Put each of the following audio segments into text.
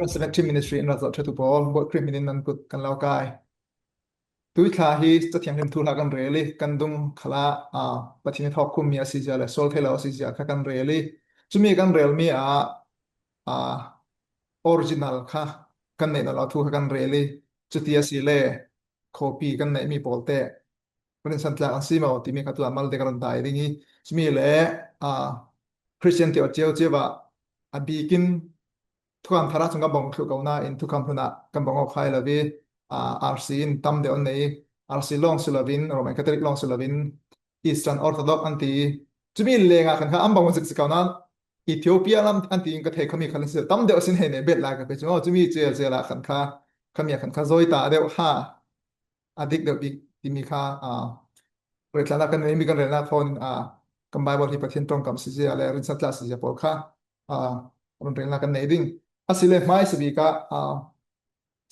70 ministry in razat thatu pol bot criminal nan kut kan law kai tui thla hi chathiam rim thu la kan reli kan dung khala pathin thok kum mi asija la sol thela asija kha kan reli chumi kan rel mi original kha kan nei la thu kan reli chutia si le copy kan nei mi polte prin san tla an sima ti mi khatla mal de kan dai ringi chumi le Christian ti ocheu chewa abikin thuam thara chunga bong thu kauna in thu kam huna kan bong ok khai lawi RC in tam de on nei RC long sulavin Roman Catholic long sulavin Eastern Orthodox anti chumi lenga kan kha ambang sik kauna Ethiopia lam anti in ka thei khami khan se tam de osin he ne bet la ka pe chu chumi che la khan kha khami khan kha zoi ta de ha adik de bi ti mi kha retlana kan nei mi kan rena phone kan Bible hi pathin tong kam si je ale rin sa class si je pol kha ron rena kan nei ding asile mai sibi ka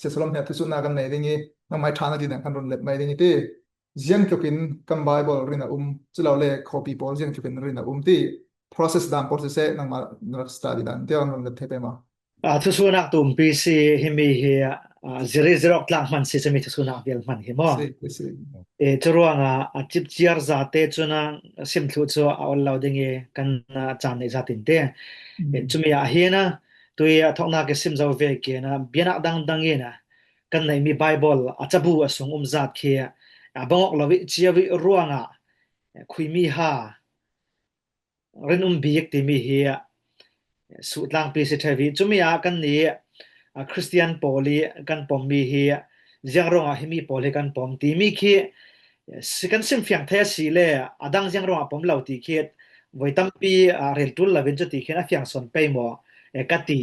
se solom he thu na kan nei ding na mai thana di kan ron let mai ding ti jiang chokin kan Bible rina chulaw le copy pol jiang chokin rina ti process dan process nang ma study dan ti on let thepe ma thu sunak tum pc himi hi zero klak man si chami thu sunak vel man hi mo churuanga chip chiar za te chuna sim thu chu awl lo ding e kan chan nei za tin te chumi a hiana tui thokna ke sim zo ve ke na biana dang e na kan nei mi Bible achabu asung zat khe abangok lawi chiawi ruanga khui mi ha ren biek ti mi hi su tlang pi se thawi chumi a kan ni Christian poli kan pom mi hi jangrong a himi poli kan pom ti mi khi sikan sim fyang the si le adang jangrong a pom lau ti khet voitam pi rel tul la ven chu ti khen a fyang son pe mo ka ti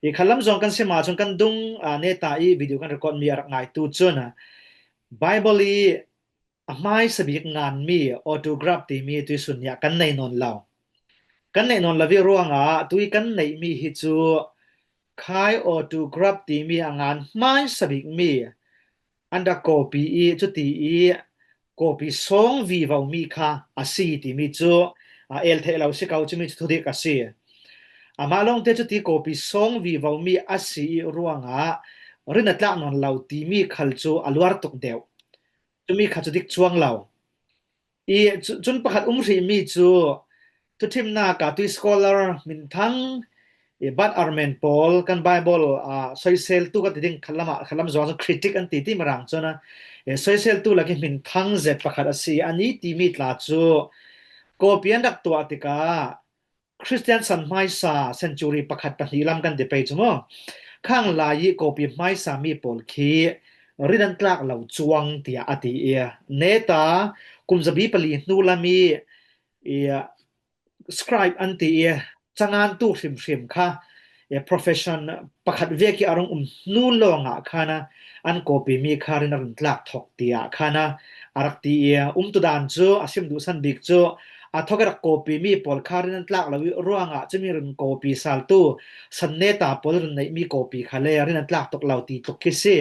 e khalam jong kan sema chung kan dung ne ta I video kan record mi ar ngai tu chuna Bible I amai sabik ngan mi autograph ti mi tu sunya kan nei non law kan nei non lawi ruanga tui kan nei mi hi chu khai autograph ti mi angan mai sabik mi anda copy chu ti copy song vi vau mi kha asi ti mi chu el thelo se kau chu mi chu dik asi amalong te chu ti copy song vi vau mi asi ruanga rina tlak non lau ti mi khal chu alwar tuk deu chu mi kha chu dik chuang lau chun pakhat ri mi chu tu thim na ka tu scholar min thang bat armen Paul kan Bible soisel tu ka ding khalam zo critic an ti marang chona soisel tu laki min thang zet pakhat asi ani ti mi tla chu kopian dak tu atika Christian san mai sa century pakhat pahnilam kan de pe chumo khang lai kopi mai sa mi Paul khi ridan tlak lo chuang tia ati neta kumzabi pali nulami scribe anti changan tu hrim kha profession pakhat veki arong nu longa khana an copy mi kharin ran tlak thok tia khana arakti tu dan chu asim du san bik chu athogar copy mi pol kharin tlak lawi ruanga chimi ran copy sal tu sanne ta pol ran nei mi copy khale rin tlak tok lau ti tok kise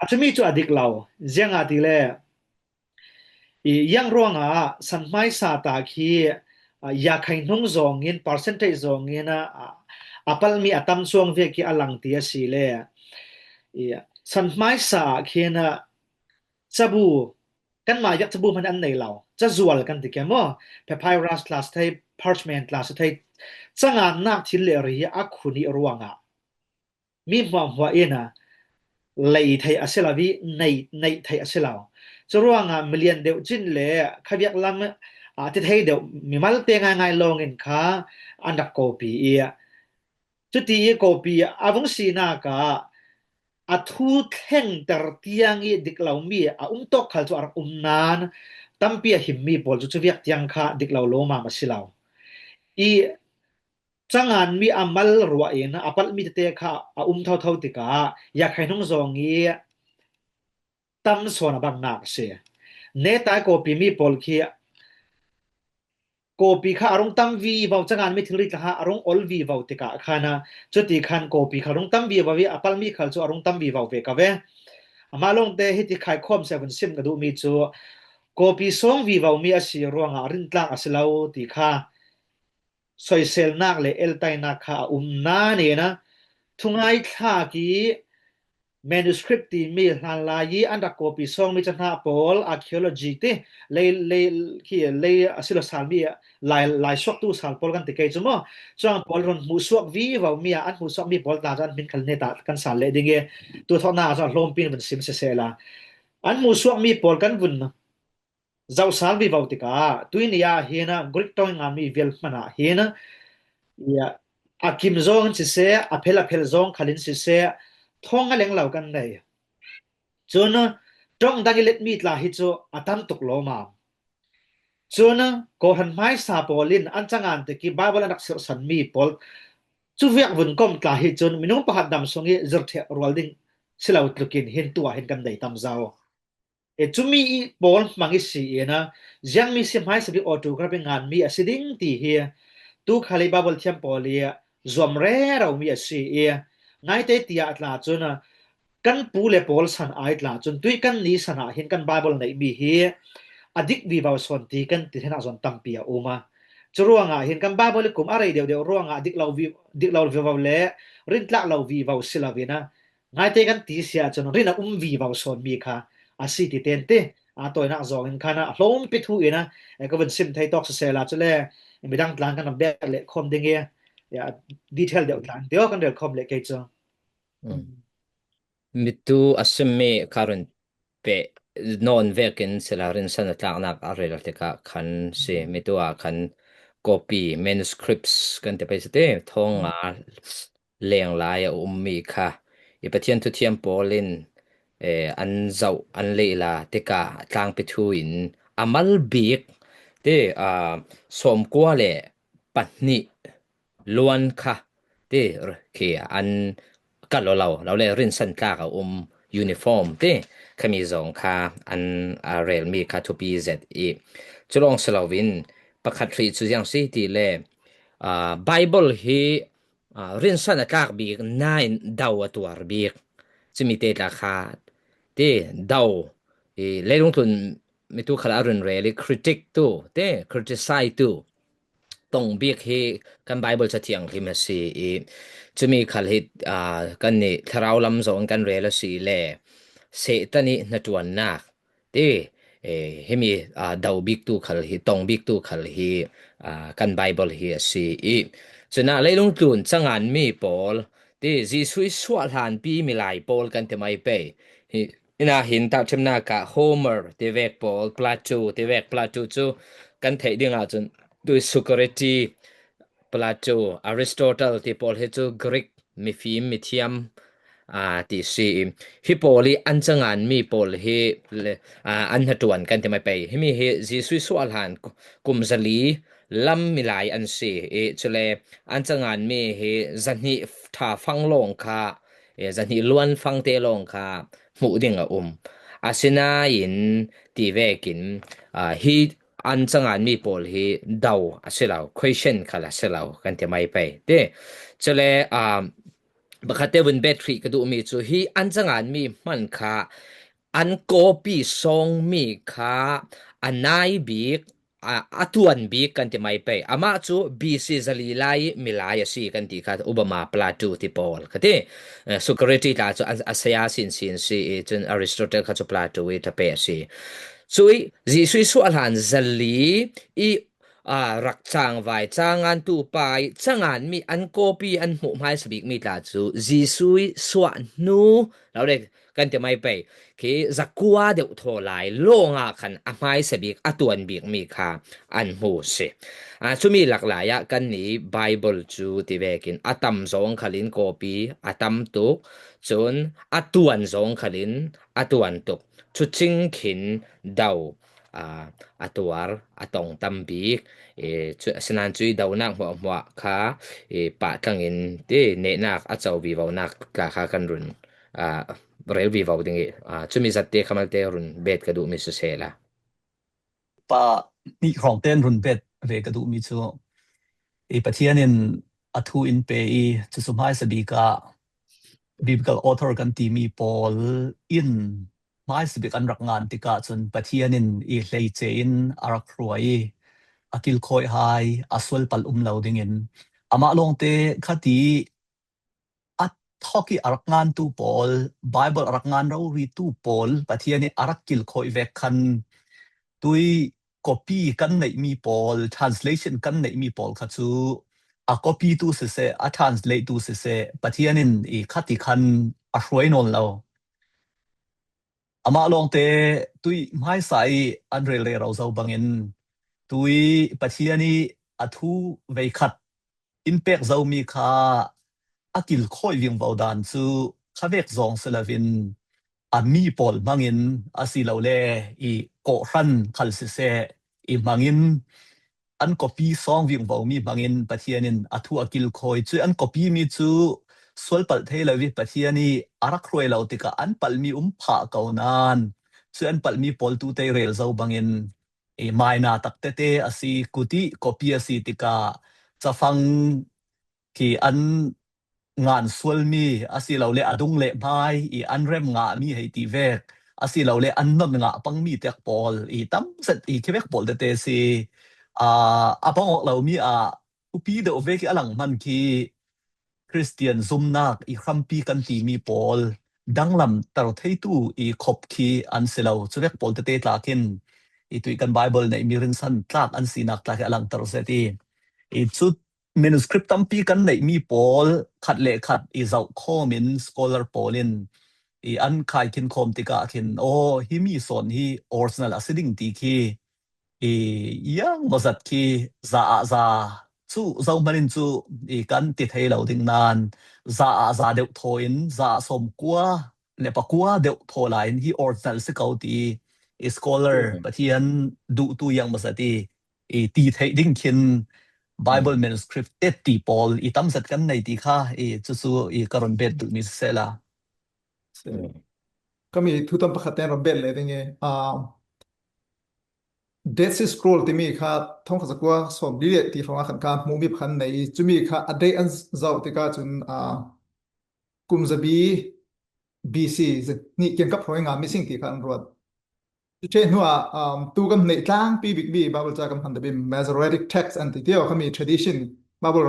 achimi chu adik lau zenga ti le yang ruanga san mai sa ta khi ya khain hung zong in percentage zong ina apal mi atam suang ve ki alang tia si le san mai sa khena chabu kan ma yak chabu man an nei law cha zual kan ti kemo papyrus class thai parchment class thai changa nak thil le ri a khuni ruanga mi hwa ina lei thai aselawi nei thai aselaw churuanga million deu chin le khavyak lam ti thei deu mi mal te ngai longin kha andak copy chuti copy avung sina ka athu theng tar tiang diklaw mi tok khal chu ar nan tampi himmi bol chu viak tiang kha diklaw lo ma masilaw changan mi amal ruwa in apal mi te kha thau tika ya khainung zongi tam sona bang nak se ne ta copy mi pol khi copy kha arong tam vi vau changan mi thilri kha arong ol vi vau tika khana chuti khan copy kha arong tam vi bawi apal mi khal chu arong tam vi vau pe ka ve amalong te hiti khai khom 7 sim ka du mi chu copy song vi vau mi asi ruanga rin tlak asilau ti kha soisel nak le el tai na kha na ne na ทุงไงท่ากี manuscript ที่มีหลายลายอันดัก copy ส่งมีจันทาปอล archaeology ที่เลยสิลสารมีหลายสวกตู้สารปอลกันติเกจมั้งส่วนปอลรอนมูสวกวีว่ามีอันมูสวกมีปอลตาจันเป็นคันเนตากันสารเลยดิ่งตัวท่อนาจันลมปีนเป็นซิมเซลาอันมูสวกมีปอลกันวุ่นเจ้าสารวีวาวติกาตัวนี้เฮียนะกริกตอยงามีเวลมันเฮียนะอากิมซองสิเซอเพลซองขัลินสิเซท่องอะไรเหล่ากันได้จนจ้องดังเล็ดมีดลาฮิโจอาตัมตกโลมาจนก็หันไม้ซาปอลินอันจังอันตะกี้บาบลนักสืบสันมีปอลจูเวียกวุ่นก้มลาฮิจนมินุงประหัดดำสงเจอร์เทอรัลดิ้งสิลาวตรุกินเห็นตัวเห็นกันได้ตามเจ้าจุมีปอลมังอิสีนะยังมีเสียงไม้สบิออตูกระเป็นงานมีอสิดิ้งตีเฮียตูขลิบาบลเทียมปอลียจอมเร่เรามีอสีไงเตตีอัตลาจนกันปูเลปอลสันไอตลาจนตุยกันนี้สันเห็นกันบาบลในมีเฮียอดิกวีบาวสวนตีกันติดหน้าจนตัมปียอุมาจรวงเห็นกันบาบลกุมอะไรเดียวรวงดิกเราวีบาวเล่รินตละเราวีบาวสิลาวินะไงเตกันตีเสียจนรินวีบาวสวนมีค่ะอาศัยที่เต็นเตตัวนักจองกันนะลมปิดหูนะก็เป็นซิมไทยตอกเสียละจุเล่ไม่ดังกลางกันแบบเด็กคอมดิ่งดีเทลเดียวกันเดียวกันเดียวคอมเล็กเกจมิตูอัสเมคารุนเปนอนเวกินเซลารินสันตากนักอะไรล่ะที่กันเซมิตูกัน copy manuscripts กันแต่ไปสเตทองเลียงลายมีค่ะอีปะเทียนทุเทียมโปลินอันเจ้าอันเลลาที่กะทางไปทุยนอามัลบีกที่สมกัวเล่ปัตนิล้วนค่ะที่เขียอันกัดเราเลยรินสันตากยูนิฟอร์มที่ขมีสองค่ะอันเรลมีค่ะทูปีเซตจะลองสลาวินประคัตรีสุดยังสิที่เล่ไบเบิลฮีรินสันตากบีกนายดาวตัวบีกจะมีเตตาคาที่ดาวเลยลงทุนมีตัวขลารุนเรลิคริติกตัวที่คริติไซต์ตัวต้องบีกฮีกันไบเบิลจะเทียงที่มันสิจะมีขลิดกันนี่ทาราวลำสองกันเรลสิเล่เสตันนี่นัดวันนักที่เฮมีดาวบิ๊กตัวขลฮีตองบิ๊กตัวขลฮีกันไบเบิลฮีสิจะน่าเลยลงทุนจังอันมีปอลที่จีสุยสวดหันปีมีหลายปอลกันแต่ไม่ไปน่าเห็นตามชมนากะโฮเมอร์ที่เวกปอลพลาตูที่เวกพลาตูจูกันเทดิ่งอาจนด้วยสุกริตีพลาตูอริสโตเติลที่ปอลเฮจูกรีกมีฟิมมีเทียมที่ซีฮิปอลีอันจังอันมีปอลเฮอันหัดวนกันแต่ไม่ไปให้มีเฮจีสุยสวดหันกุมซาลีลำมีหลายอันสิจะเลยอันจังอันมีเฮจันนี่ถ้าฟังลงค่ะจันนี่ล้วนฟังเตลงค่ะหมู่ดิ่งอาศินาอินตีเวกินฮีอันจังอันมีปอลฮีดาวอาศิลาว question ค่ะละศิลาวกันแต่ไม่ไปเด้จะเลยบักเตวินเบทรีก็ดูมีจูฮีอันจังอันมีมันค่ะอันโกปีซองมีค่ะอันนายบีกatau bi kan ti mai pe ama chu bc zalilai milai si kan ti kha obama platu ti pol khate security ta chu asaya sin si chun aristotle kha chu platu we ta pe si chui ji sui su alhan zali I rak chang vai changan tu pai changan mi an copy an mu mai sabik mi ta chu ji sui swa nu lo de kan ti mai pe ki zakua de tho lai longa khan amai sabik atuan bik mi kha an mu se chu mi lak la ya kan ni bible chu ti vekin atam zong khalin copy atam tu chun atuan zong khalin atuan tu chu ching khin dau atuar atong tambik sanan chui dau nak hwa kha pa tangin te ne nak achau bi wau nak ka kha kan run rel vi vau dingi chumi zatte khamal te run bet ka du mi su sela pa ni khong ten run bet ve ka du mi chu pathianin athu in pe chu sumhai sabika biblical author kan ti mi Paul in mai sabik an rak ngan tika chun pathianin hlei che in arak roi akil khoi hai aswal pal lo dingin ama long te khati Thoki arakngan tu Paul Bible arakngan rawi tu Paul pathiani arakil khoi vek khan tui copy kan nei mi Paul translation kan nei mi Paul khachu a copy tu se a translate tu se pathianin I khati khan a hroinon lo ama long te tui mai sai anrel le rau zau bangin tui pathiani athu vei khat impact zau mi kha akil khoi wing baudan chu khavek zong selavin ami Paul mangin asilo le I ko ran khal se I mangin an copy song wing bau mi bangin pathianin athu akil khoi chu an copy mi chu sol pal thela wi pathiani arak roi lo tika an palmi pha kaunan chu an palmi Paul tu te rel zau bangin e maina takte te asi kuti copy asi tika chafang ki an ngan sualmi asilo le adung le mai I anrem nga mi hei ti vek asilo le annon nga pangmi tek Paul I tam set I kevek Paul te si apang lo mi upi de oveki alang man ki Christian zumnak I khampi kan ti mi Paul danglam tar thei tu I khop ki an selo chuvek Paul te tlakin I tui kan Bible nei mirin san tlak an sinak tlak alang tar seti I chut manuscript tampi kan nei mi Paul khat le khat I zau khomin scholar Paulin I an khai kin khom tika kin hi mi son hi original asiding ti ki yang mazat ki za chu zau manin chu kan ti thei lo ding nan za deu thoin za som kwa le pakwa deu tholain hi original se kau ti scholar pathian du tu yang mazati ti thei ding kin Bible manuscript ti Paul tam zat kan nei ti kha chu karon bet du mi selaก็มีทุตมประคัตแตนรบเบลเลยติงDead Sea Scroll ที่มีค่าท่องขจักว่าสมดีเลยที่ฟังขันการมูมีพันในจุมีค่าอดีตอันเจ้าที่ก็จนกุมจะบี BC นี่เกี่ยวกับพระงานมิสิ่งที่การรวดเช่นว่าตัวกันในทางปีบิกบีบาเบิลจะกำพันธุ์เป็น Masoretic text อันที่เดียวเขามี tradition บาเบิล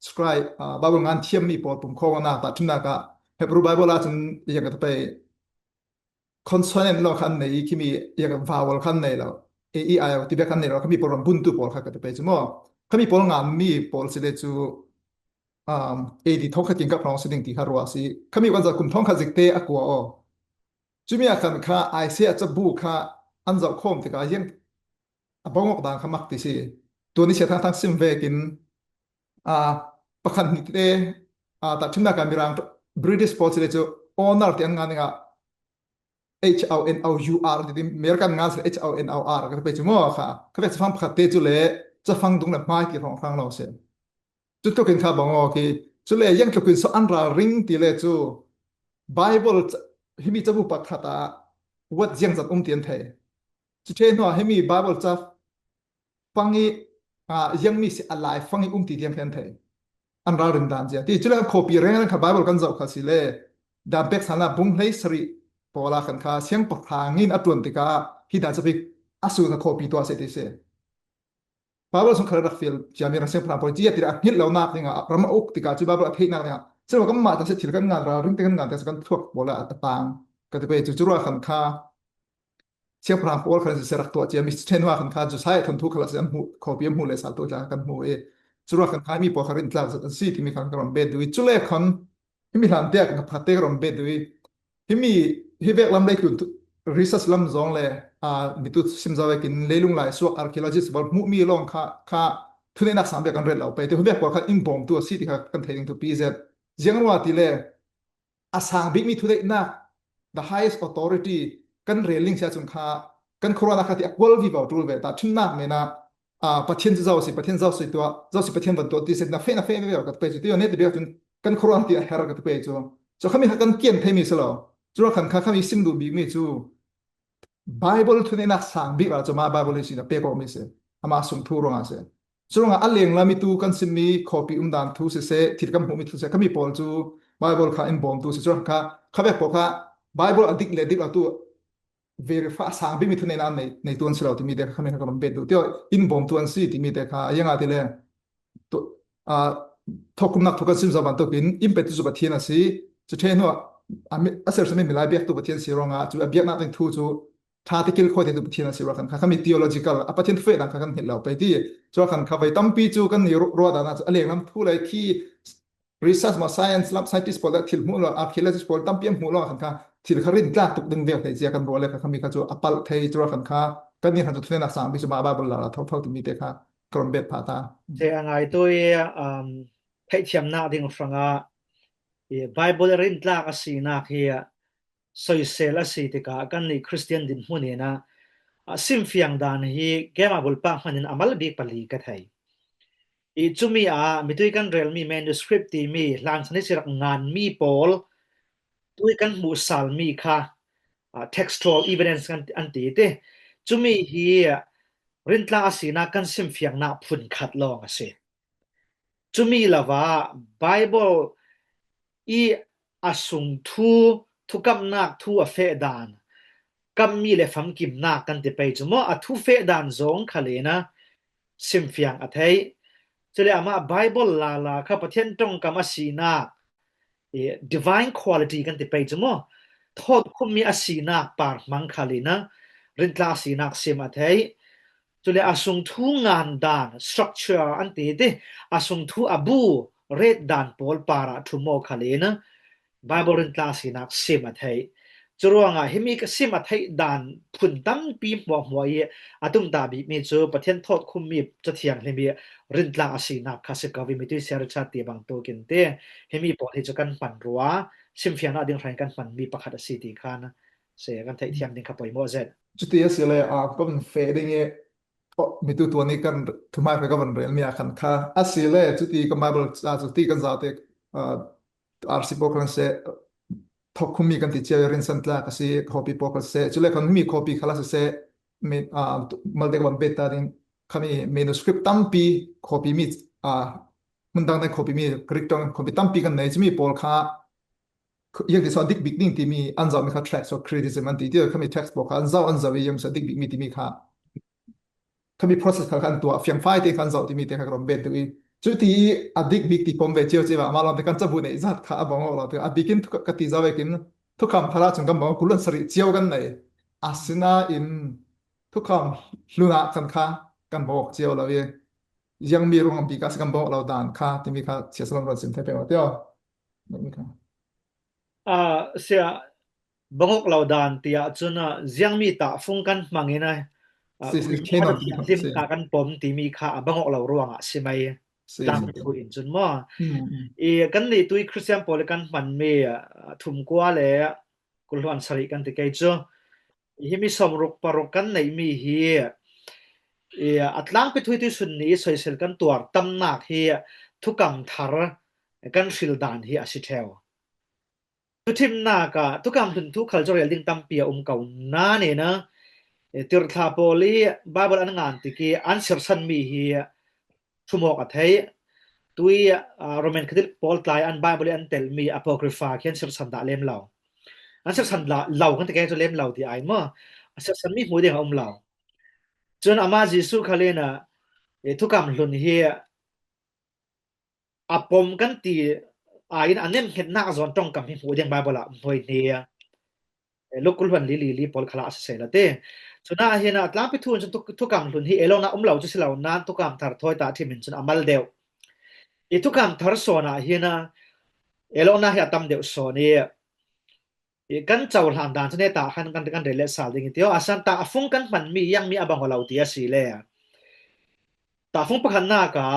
scribe บาเบิลงานเทียมมีปอดปุ่มโควนาตัดชุนนักะเฮบรูไบเบิลจนอย่างกับไป consonant เราคันในที่มีอย่างกับ vowel คันในเราAEI ที่แบบคันในเราเขามีโปรแกรมบุนตัวโปรค่ะก็จะไปจมูกเขามีโปรงานมีโปรสิเลจูที่ท้องขัดกินกับพร้อมสิ่งที่เขารู้สิเขามีวันจะคุมท้องขัดจิตเตะกว่าจุมีอาการค่ะไอเสียจะบุกค่ะอันจะคมที่ก็ยังบ้องออกดังขมักที่สิตัวนี้เชื่อทั้งซิมเวกินประคันนิเตแต่ชุดนักการมีรัง British โปรสิเลจู honor ที่อันงานนี้HONOUR ที่เมริกันงานสิ HONOR ก็จะไปจมูกค่ะเขาจะฟังประเทศจุเล่จะฟังตรงนั้นไม่กี่ของฟังเราเสียจุดก็เป็นข่าวบางโอเคจุเล่ยังเกี่ยวกับสอันราริงที่เล่จู Bible ที่มีจะบุปผาตาวัดยังจัดเตียนเทจุดเช่นว่าให้มี Bible จะฟังยังมีอะไรฟังตีเตียนเทอันราริงดันเสียที่จุเล่ copy เรื่องค่ะ Bible กันจะเอาสิเล่ดามเป็กสาระบุ้งให้สริพอลาขันคาเสียงปกทางงินอัตวนติกาที่ด่านจะไปอาสูนโคปีตัวเสร็จเสียบาเบิลสงครามรักฟิลจามีรังเสียงพลังพอจีติระหินเหล่านักเนี่ยรำอุกติกาจูบาเบิลอภินักเนี่ยเชื่อว่าก็มาแต่เสร็จที่กันงานเราเรื่องที่กันงานแต่สักทั่วโบราณต่างก็จะไปจู่ๆว่าขันคาเสียงพลังพอลขันเสียรักตัวจีมีเช่นว่าขันคาจะใช้ทนทุกข์ขลังเสียงหูโคปีมหูเลยสารตัวจากกันหูจู่ว่าขันคามีพอคารินทลาสสิ่งที่มีการกระทำเบ็ดด้วยจู่เล่ขันที่มีทางเดียกกับพัฒน์กระทำเบ็ดด้วยที่มีที่เวกลำเล็กอยู่รีสัชลำจงเลยมีตุสิมจาวกินเลี้ยงไหลสวกอาร์คิโลจิสบอกมุมีลงค่าทุนนักสามเบียกันเรียนเราไปที่เวกว่าค่าอินบอมตัวสิ่งที่เขากันเทงตัวปีเซตยังว่าที่เลยอาสางบิ๊กมีทุนนัก the highest authority กันเรียนลิงเสียจนค่ากันโคราชที่อักวอลวิบเอาตัวเวทแต่ทุนนักเนี่ยนะประเทศเจ้าสิประเทศเจ้าสิตัวเจ้าสิประเทศบนตัวที่เสร็จนะเฟนเวลกันไปจุดที่เนี่ยที่เบียกันกันโคราชที่เฮร์กันไปจุดจะเขามีกันเกี่ยนเทมิสแล้วจู่ขันข้ามีซิมดูบิ๊กมีจู่ Bible ทุนนักสางบิ๊กเราจะมา Bible สินะเป๊กอมิเสอามาส่งทูรงอาเสจู่อันเลี้ยงเรามีตู้กันซิมมี copy ดันทูเสที่กันหูมีทูเสข้ามีพอลจู่ Bible ข้าอินบอมทูเสจู่ข้าแบบพอข้า Bible อดิกเลดิกเราตู้ verify สางบิ๊กมีทุนนักในตัวนั้นเราที่มีเด็กข้ามีข้ามันเบ็ดดูเที่ยวอินบอมตัวนั้นสิที่มีเด็กข้ายังอาทิตย์เลยตัวทุกคนนักทุกคนซิมจะบันทุกินอิมเป็ดจุบัตินะสิ จุเทนัวอาเซอร์สมิมิลาเบียกตุปะเทียนสิรองาจุอเบียกนาติงทูจูทาติกิลโคเทตุปะเทียนสิรอกันค่ะมี theological อปะเทียนเฟดังกันเห็นแล้วไปที่จวกันค่ะไปตั้มปีจูกันนี่รัวดานะอเลงนำผู้เลยที่ research มา science lab scientist พอแล้วทิลมูล archaeologist พอตั้มเปียมหูลอกันค่ะทิลคารินกล้าตุกดึงเดียวเจียกันรัวเลยค่ะมีค่ะจูอปัลเทจวกันค่ะกันนี่ค่ะจุเทนักสามพิจมาบาบลลาเท่าที่มีเตค่ะกรมเบ็ดพาตาเจอังไงตัวเพจเทียมนาดิ่งฟังอ่ะBible รินตลากสีนักเฮียสอยเซลสีติกากันนี่คริสเตียนดินมุนีนะซิมฟิยังดานฮีแกมาบุลปะมันอามัลบีปลีกัทไฮจุมีมิตุยกันเรลมี manuscript ที่มีหลังสนิสิรักงานมีโพลตุยกันมูสัลมีค่ะtextual evidence กันอันตีเตจุมีฮีรินตลากสีนักกันซิมฟิยังนักพุนขัดลองสิจุมีละว่า Bibleอีอาสุงทุกำนักทุเฟดานกำมีเลฟังกิมนักกันติไปจมอทุเฟดานซงคาเลนะซิมฟิยังอัทเฮจะเลยอามาไบเบิลลาข้าพเจ้าต้องกำอาศีนักdivine quality กันติไปจมทอดคุมมีอาศีนักปาร์มังคาเลนะรินตลาศีนักซิมอัทเฮจะเลยอาสุงทุงานดาน structure อันตีเดอาสุงทุอบูเรดดานโพลปาราทุโมคาเลนะBible รินตลาสีนักซิมัทไฮจรวงเฮมิกซิมัทไฮดานพุนตั้งปีหัวอาตุมดาบิมีจูประเทศทอดคุมมีจะเทียงเฮมิรินตลาสีนักคาสิกาวิมิตุเซอร์ชาติบางตัวกินเตเฮมิปอที่จะกันปันรัวซิมฟิยานาดิ่งไฟกันปันมีประคัดสีตีคานะเสียกันไทยเทียมดิ่งขับไปโมเซตจุดที่เสียเลยก็เป็นเฟดดิ้งมีตัวนี้กันทุกมาเป็นก็เป็นเรื่องมีอาการค่ะอาศัยเลยจุดที่ก็มาบอกจุดที่กันจะเตอาร์ซิโปกันเสทอกคุมีกันที่เจอเรียนสันตลาก็สิคอปีโปกันเสจุดเลยคนมีคอปีขลังเสมีมาเด็กวันเบต้าดิ่งเขามีเมนูสคริปต์ตั้มปีคอปีมีมันดังในคอปีมีคริกตองคอปีตั้มปีกันไหนจะมีโพลค่ะยังที่สอนดิกบิ๊กดิ่งที่มีอันจะมีค่ะ tracks or criticism อันที่เดียวเขามี text บอกค่ะอันจะยังสอนดิกบิ๊กมีที่มีค่ะเขามี process กันตัวเฟียงไฟที่กันจะที่มีที่เขากรมเบนตัวจุดที่อดีตบิ๊กที่ผมเวทีว่ามาเราเป็นการจับบุญในจัดข้าบอกว่าเราตัวอดีตกินทุกกติกาเวกินทุกคำพระราชกันบอกว่าคุณลังสริเจียวกันในอาศินาอินทุกคำลุนากันข้ากันบอกเจียวเรายังมีรวมปีกัสกันบอกเราด่านข้าที่มีข้าเสียสละวันสินเทเป็นว่าเดียวนี่ครับเสียบังกเราด่านที่อาจจะยังมีตาฟงกันมังเงินนะที่นอนที่ตากันปมที่มีข้าบังกเราร่วงใช่ไหมตามทุนจนว่ากันนี่ตัวคริสเตียนโพลกันมันมีทุ่มกว่าเลยกุลวันสริกันที่เกิดจ้ะที่มีสมรุปปรกันในมีเฮียอัตลังไปทุยที่สุดนี้สวยเสร็จกันตัวตำหนักเฮียทุกคำทาร์กันฟิลดานเฮียสิเทวทุกทีมนักทุกคำถึงทุกคัลเจอร์ดิ่งตั้มเปียเก่าน้าเนี่ยนะติร์ทาโพลีบาเบิลอันงานที่กีอันเสริสันมีเฮียชั่วโมงอัฐัยตัวโรแมนคาทอลิกโพลไลอันไบเบิลอันเตลมีอโปคริฟาเขียนเสริสันด่าเล่มเหล่าอันเสริสันเหล่ากันที่แกจะเล่มเหล่าที่ไอ้เมื่อเสริสันมีหัวเดียงเหล่าจนอามาจิสุเขาเลยนะทุกคำหลุนเฮียอปมกันที่อันนี้เห็นหน้าจอนตรงกับหัวเดียงไบเบิลละหัวเนียลูกกุลวันลีพอลคลาสเสร็จแล้วเต้ส่วนน่าเห็นอัตลังไปทุนจนทุกคำหลุนที่เอลองน่าเหล่าจะสิเหล่านั้นทุกคำทาร์ทอยตาที่มันจนอามัลเดียวทุกคำทาร์โซน่าเห็นเอลองน่าเห็นตามเดียวโซนี่กันเจ้าหลานด่านเสน่ห์ตาหันกันเรเลสาลดิ่งที่ว่าอาศัยตาฟงกันมันมียังมีอบางเหล่าที่สิเลยตาฟงประคันหน้ากา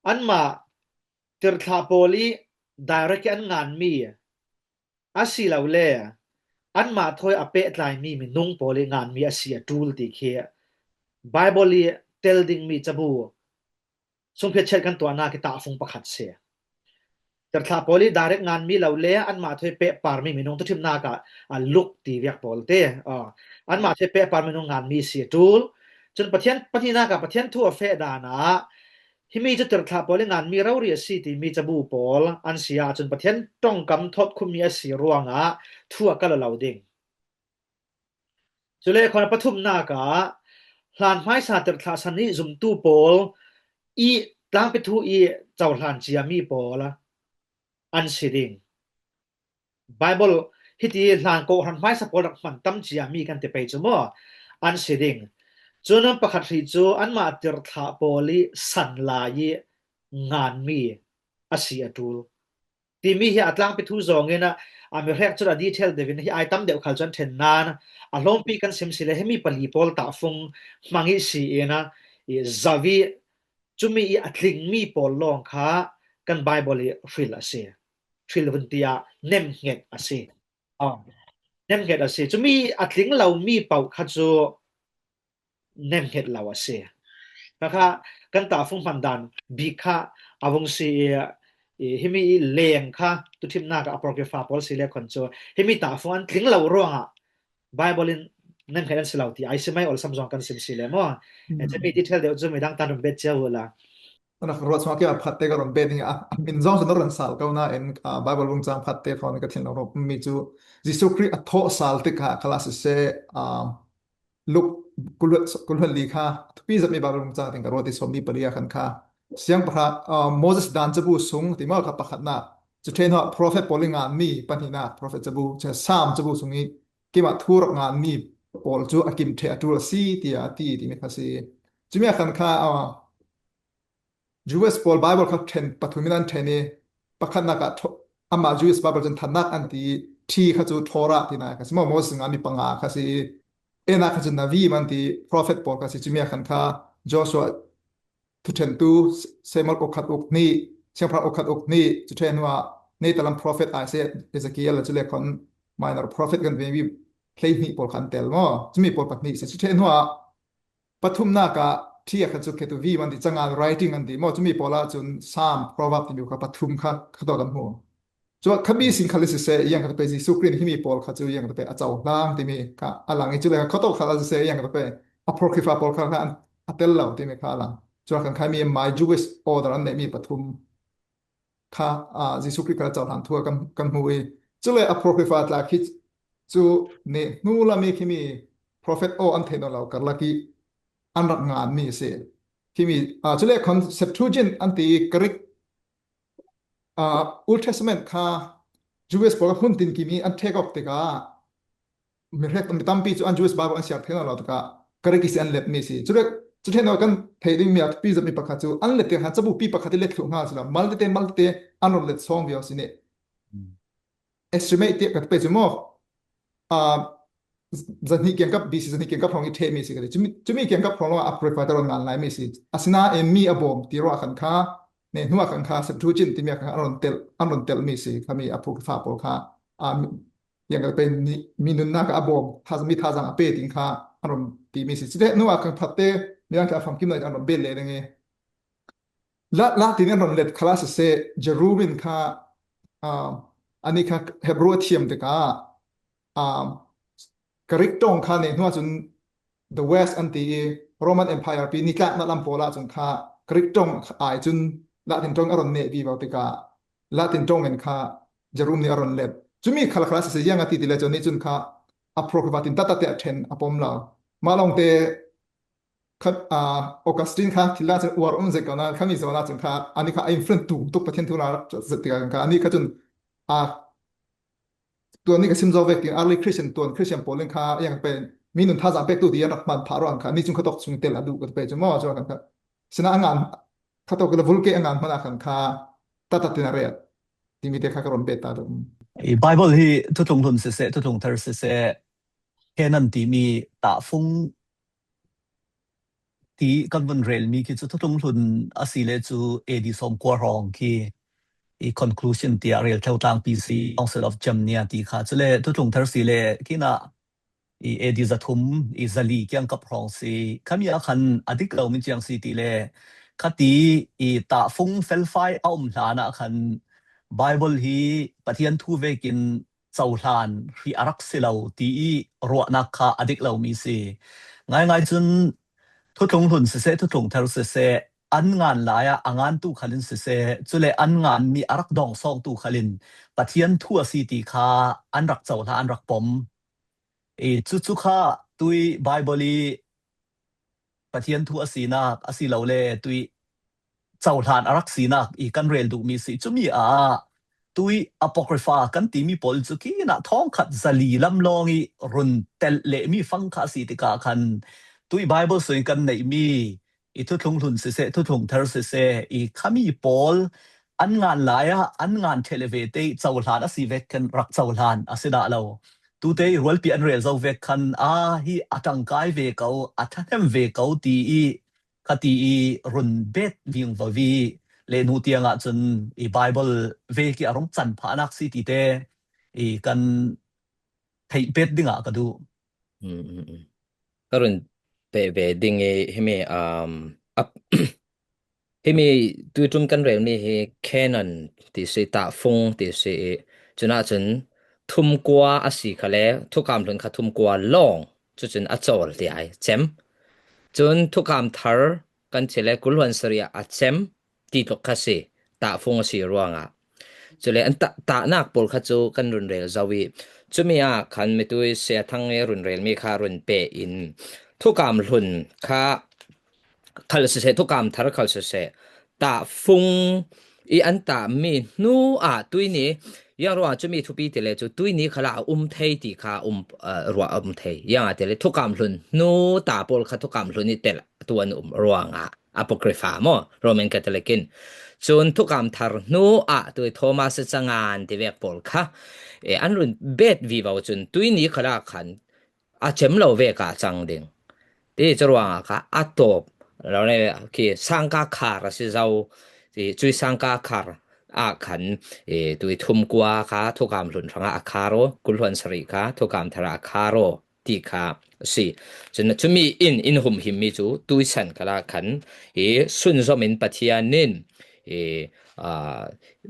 อันมาเติร์ทาโพลีได้รักอันงานมีอาศิเหล่าเล่อันมาถอยอเปตไลมีนุ่งโพลีงานมีอาศิตูลติเคียไบเบิลเทลดิ่งมีจับูสมเพชเชกันตัวนาคิตาฟงประคัดเสียแต่ถ้าโพลีได้รักงานมีเหล่าเล่อันมาถอยเปะปาร์มีนุ่งทุกทีมนากาลุกตีเวียกโพลเตอันมาถอยเปะปาร์มีนุ่งงานมีเสียตูลจนประเทศนากาประเทศทั่วเฟดานาที่มีจะเติร์ทาโพลีงานมีเราเรียสีที่มีจับูโพลอันเสียจนประเทศต้องกำทดคุมมีอาศิรวงทั่วกันเหล่าดิ่งจุเลคนปฐุมนากาหลานไม้สาเติร์ทาสันนิจุมตู้โพลตั้งไปทูเจ้าหลานเจียมีโพลอันสิดิ่ง Bible hiti hlan ko han mai support man tam chia mi kan te pe chumo an siding chunam pakhat ri chu an ma tir tha poli san la yi ngan mi asi atul ti mi hi atlang pi thu zongena ami rek chura detail devin hi item deu khal chan then nan alom pi kan sim sile hemi pali pol ta fung mangi si ena i zavi chumi i atling mi pol long kha kan Bible i fil ase fil vuntia nem nget ase nem nget ase chumi atling lau mi pau kha chu nem nget lau ase kha kan ta fung pandan bi kha awong si hemi leng kha tu thim na ka apocrypha pol sile khon chu hemi ta fung an tling lau ronga Bible in nem nget an silau ti ai semai ol samjong kan sim sile mo ete mi detail de chu medang tanum bet che wala ana ro chwa ke phatte ka ron beting min zong so ron sal ka na en Bible bung chang phatte thon ka thin ro mi chu Jesus Christ a tho sal te ka class se look kulhal likha pi zat mi Bible bung chang ting ka ro ti som mi paliya khan kha siang pra Moses dan chabu sung ti ma kha pakhat na chu then ha prophet poling an mi panina prophet chabu che sam chabu sungi ki ma thur ngan mi pol chu akim the atul si ti ati ti mi kha si chu mi khan kha Jewish Paul Bible kha then pathuminan thene pakhat na ka ama Jewish Bible jan thanak anti thi kha chu thora ti na ka sima Moses ngami panga kha si ena kha chu navi man ti prophet Paul kha si chu mi khan kha Joshua tu then tu semal okhat ok ni siang okhat ok ni chu then wa nei talam prophet Isaiah Ezekiel chu le khon minor prophet kan ve wi play ni Paul khan tel mo chu mi Paul patni se chu then wa pathum na kaที่อาจจะเกิดวีมันที่จังงาน writing อันที่มอจะมีพอละจน3 proverb ที่มีกับปฐุมค่ะเขาต่อกันหัวจว่าขบีสิ่งคันลิสเซยังกับเป็นสุกรีนที่มีพอลเขาจะยังกับเป็นอาจารย์ล่างที่มีค่ะอันหลังนี้จุเลยเขาต่อคันลิสเซยังกับเป็น apocrypha พอลค่ะอันเตลเหล่าที่มีค่ะหลังจว่ากันใครมี my Jewish order อันนี้มีปฐุมค่ะจิสุกรีนกับอาจารย์หันทั่วกันหัวจุเลย apocrypha ตลาดคิดจูเนี่ยนู่นละมีที่มี prophet อันเทนเรากันละกี่อันรักงานมีเสียที่มีจุเลคอนเซปทูจินอันที่กริกOld Testament ค่ะ Jewish บอกว่าหุ่นตินกิมีอันเทกออกติกามีเรื่องตั้มปีจุอัน Jewish Bible อันเสียเท่านั้นเราติกากริกสิอันเล็บมีสิจุเลจุเท่านั้นกันเทดิ้งมีอันปีจะมีประคัตจูอันเล็บเตหันจะบุปีประคัตที่เล็กถูกงาสิละมัลติเตอันรอนเล็บซองเดียวสิเนี่ย estimate กับเป็นจุโม่จะนี่เกี่ยวกับ BC จะนี่เกี่ยวกับของอีเทมีสิกันจะมีเกี่ยวกับของเราอัพโหลดไฟล์ตลอดงานหลายมีสิอาศินามีอบอมที่รัวขันค้าเนี่ยหัวขันค้าเซปทูจินที่มีขันอันรอนเตลมีสิเขามีอัพโหลดไฟล์ปอลค้าอย่างก็เป็นมีนุนนักอบอมถ้าจะมีท่าจังอเปติงค้าอันรอนที่มีสิจะได้นัวขันพัดเตมีการฟังกิมเลยอันรอนเบลเลยนั่นเองละที่นี่อันรอนเล็ดคลาสเซเจรูบินค้าอันนี้ค้าเฮบรูเทียมติกากริกตงคาเนี่ยนัวจน the West อันที่ Roman Empire ปีนี้ก็นัดลำโพละจนคากริกตงจนละตินตงอรอนเนบีบาติกาละตินตงเงินคาเจรูมนี่อรอนเล็บจุมีคลาสเสียงอติติเลจนี่จนคาอัพโรคบาตินตัดเตะเทนอปอมลามาลองเตคัดออกัสตินคาที่ละจนอวร์อุนเซกันนะขามีสวรรค์จนคาอันนี้คาอินฟลูเอนซ์ตุกประเทศทุนาจะติกันคาอันนี้คาจนตัวนี้ก็ซิมโซเวกิงอาร์ลีคริสเตียนตัวคริสเตียนโพลิงค่ายังเป็นมีนุนท่าจำเป็นตัวที่ยังรักมันพารังค่ะนี่จึงเขาตกสุงเตลดูกันไปจนมอจว่ากันค่ะฉะนั้นงานเขาตกกระวุลเกงานมันอากันค่ะตัดตินาเรียที่มีเด็กข้ากรอนเบต้าดูBible ที่ทุกทุนเสทุกทาร์เสแค่นั้นที่มีตาฟงที่กันวันเรลมีคือทุกทุนอาศิเลจูเอดิสอมกัวรองที่conclusion ที่เรียลเท่าทาง PC Council of Jam เนี่ยที่ค่ะจะเลยทุกทาร์สิเลที่น่ะเอดิจะทุ่มจะลีกยังกับรองสิขามีอาคันอดีตเรามีจังสิที่เลคดีตาฟงเฟลไฟเอาหลานะคัน Bible ที่ปฏิญาณทูเวกินเจ้าหลานที่อารักสิเราที่รัวนักค่ะอดีตเรามีสิง่ายจนทุกทุนเสทุกทาร์เสอันงานหลายงานตู้ขลินเสจุเลอันงานมีอารักดองซองตู้ขลินปฏิญาณทั่วสิที่ค่ะอันรักเจ้าหลานอันรักปมจุค่ะตุยไบเบิลปฏิญาณทั่วสีนักอาศิเราเลยตุยเจ้าหลานอารักสีนักกันเรียนดูมีสิจุมี ตุย apocrypha กันตีมีปอลจุกีนะท้องขัดซาลีลำลองอีรุนเตลเลมีฟังคาสีติกาคันตุย Bible สวยกันในมีอีทุทงทุนเสทุทงเทอร์เสอีขามีปอลอันงานหลายอันงานเทเลเวเตเจ้าหลานอสิเวกันรักเจ้าหลานอสิดาเราตูเตรวลปีอันเรลเจ้าเวกันฮีอัตังกายเวเกาอัตันเฮมเวเกาตีคตีรุนเบดวิงววีเลนูเตียงจนอีไบเบิลเวกิอารมณ์จันผานักสิติเตอีกันไทเบดดิ่งก็ดูก็รุนเปเบดิ่งเฮเมเฮเมดูจุมกันเรลมีเฮแค่นั้นที่สิตาฟงที่สิจนจนทุ่มกว่าอสิคะเลทุกคำถึงขทุ่มกว่าลองจนอจอลที่ไอเจมจนทุกคำทาร์กันเฉลกุลวันสรีอาเจมตีตกคสิตาฟงสิรัวงะจนอันตานักปอลขจูกันรุนเรลจาวีจุมีคันไม่ตุยเสียทั้งรุนเรลมีคารุนเปอินทุกคำรุนข้าคัลเสทุกคำทาร์คัลเสตาฟงอันตามีนูตุยนี้ยังรัวจะมีทุกปีเตเลจุตุยนี้ขลาเทยตีขารัวเทยยังเตเลทุกคำรุนนูตาปอลขทุกคำรุนนี่เตลตัวรัวงะapocrypha มอโรมันคาทอลิกินจนทุกคำทาร์นูตัวโทมัสจังงานที่เวกปอลค่ะอันรุนเบ็ดวิวจนตุยนี้ขลาขันเจมเราเวกจังดิงที่จะรัวงะค่ะตบเราเนี่ยคือสังกาคาร์สิเจ้าที่จุยสังกาคาร์ขันตัวทุ่มกว่าค่ะทุกคำรุนฟังคาร์โรกุลวันสริค่ะทุกคำทาร์คาร์โรที่ค่ะสิจนจะมีอินหุมหิมมีจูตุยสันกลาขันสุนจอมินปฏิญาณิน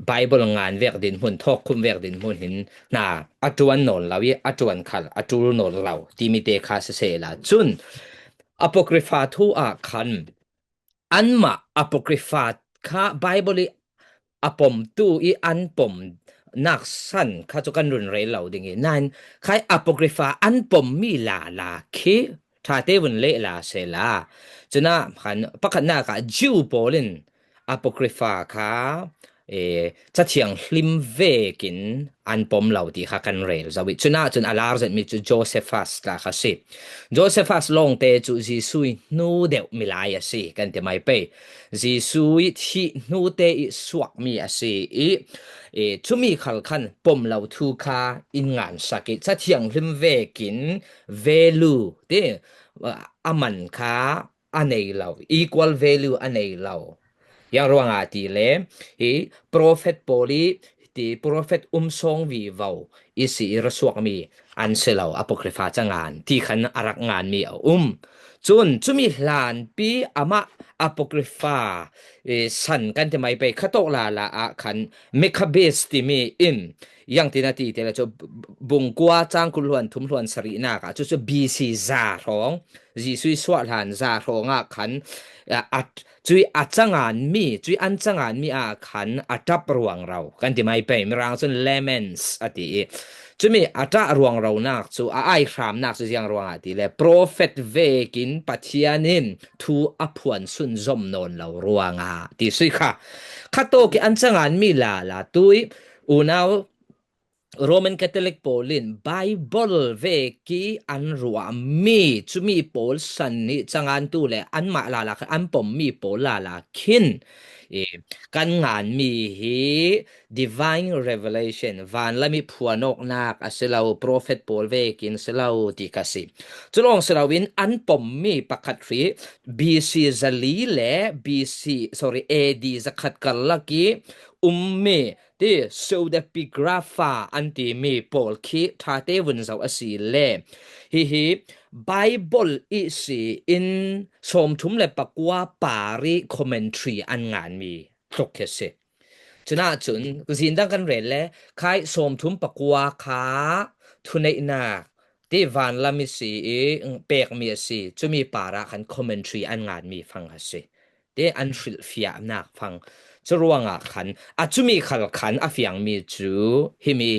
ไบเบิลงานเวกดินหุ่นทอกคุมเวกดินหุ่นหินนาอัจวนโนลเราอัจวนขัลอัจวนโนลเราที่มีเตคาเสละจุนapocrypha ทูขันอันมาapocrypha ค่ะไบเบิลปมตูอันปมนักสันข้าจุกันรุนเรลเราดิ่งนั่นใครapocrypha อันปมมีลาคีถ้าเทวันเลลาเสลาจนะขันปักหน้ากับจิวโปลินapocrypha ค่ะจะเชียงลิมเวกินอันปมเหล่าที่ข้ากันเรลจวิจนะจนอาลาร์เซมีจูโจเซฟัสละค่ะสิโจเซฟัสลงเตจูจีซุยนูเดวมิลายสิกันเตไม่ไปจีซุยที่นูเตอิสวกมีสิจุมีขัลขันปมเหล่าทูคาอินงานสักจะเชียงลิมเวกินเวลูเตอามันค่ะอันไหนเหล่า equal value อันไหนเหล่ายังรัวงาตีเลprophet ปอลีที่ prophet ทรงวิวาวสิรสวกมีอันเสลาapocrypha จังงานที่ขันอารักงานมีจนจุมีหลานปีอามาapocrypha สันกันจะไม่ไปขตกลาขันเมคาเบสที่มียังที่นาทีเตลจะบุงกัวจางกุลวนทุ่มลวนสรีนากจะBC ซาทองจีซุยสวดหันซาทองขันจุยอัจฉงานมีจุยอันจงานมีขันอัตรวงเรากันที่ไม่ไปมีรางส่วนเลมนส์ติจุมีอัตรวงเรานักจูไอครามนักจุยังรวงติเลยโปรเฟตเวกินปัจญานินทูอภวนสุนจอมนนเรารวงติสุยค่ะข้าโตกิอันจงานมีลาตุยอุณาวRoman Catholic Polin Bible veki an ruam mi chumi Pol san ni changan tu le an ma la an pom mi Pol la kin kan ngan mi hi divine revelation van la mi phuanok nak asilau prophet Pol vekin silau tikasi chulong silawin an pom mi pakhat ri BC zali le AD zakhat kalaki ummi ti pseudepigrapha anti mi Pol ki thate wun zau asi le hi Bible isi in som thum le pakwa pari commentary an ngan mi klokese chuna chun kuzin dang kan rel le khai som thum pakwa kha thunei na ti van la mi si pek mi si chumi para kan commentary an ngan mi phang ase te an fil fia nak phangจะรวงขันจุมีขันเฟียงมีจูฮิมี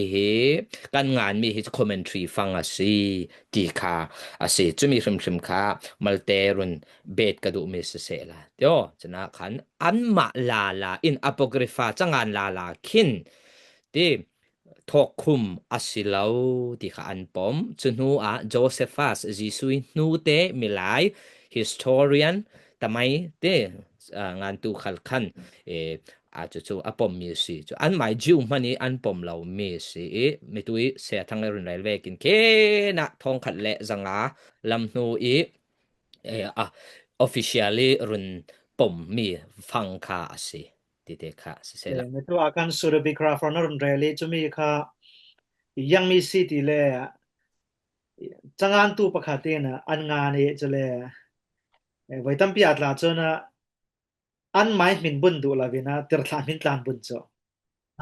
การงานมีคอมเมนทรีฟังสิตีค่ะจุมีริมค่ะมัลเตรุนเบดกระดูมีเสละเดี๋ยวจะนะขันอันมาลาอินapocryphaจังงานลาคินเต ti thok khum asilau ti kha an pom chunu a Josephus Jisui nu te milai historian tamai te ngan tu khal khan chu apom mi si chu an mai jiu mani an pom lo mi si mi tu se thang rin lai vekin ke na thong khat le zanga lam nu officially run pom mi phang kha si ti te kha se la mi tu akan surabi craft runner rally chumi kha yang mi si ti le changan tu pakhate na an nga ni chele vaitam pi atla chona an mai min bun du la vina tir thla min tlan bun cho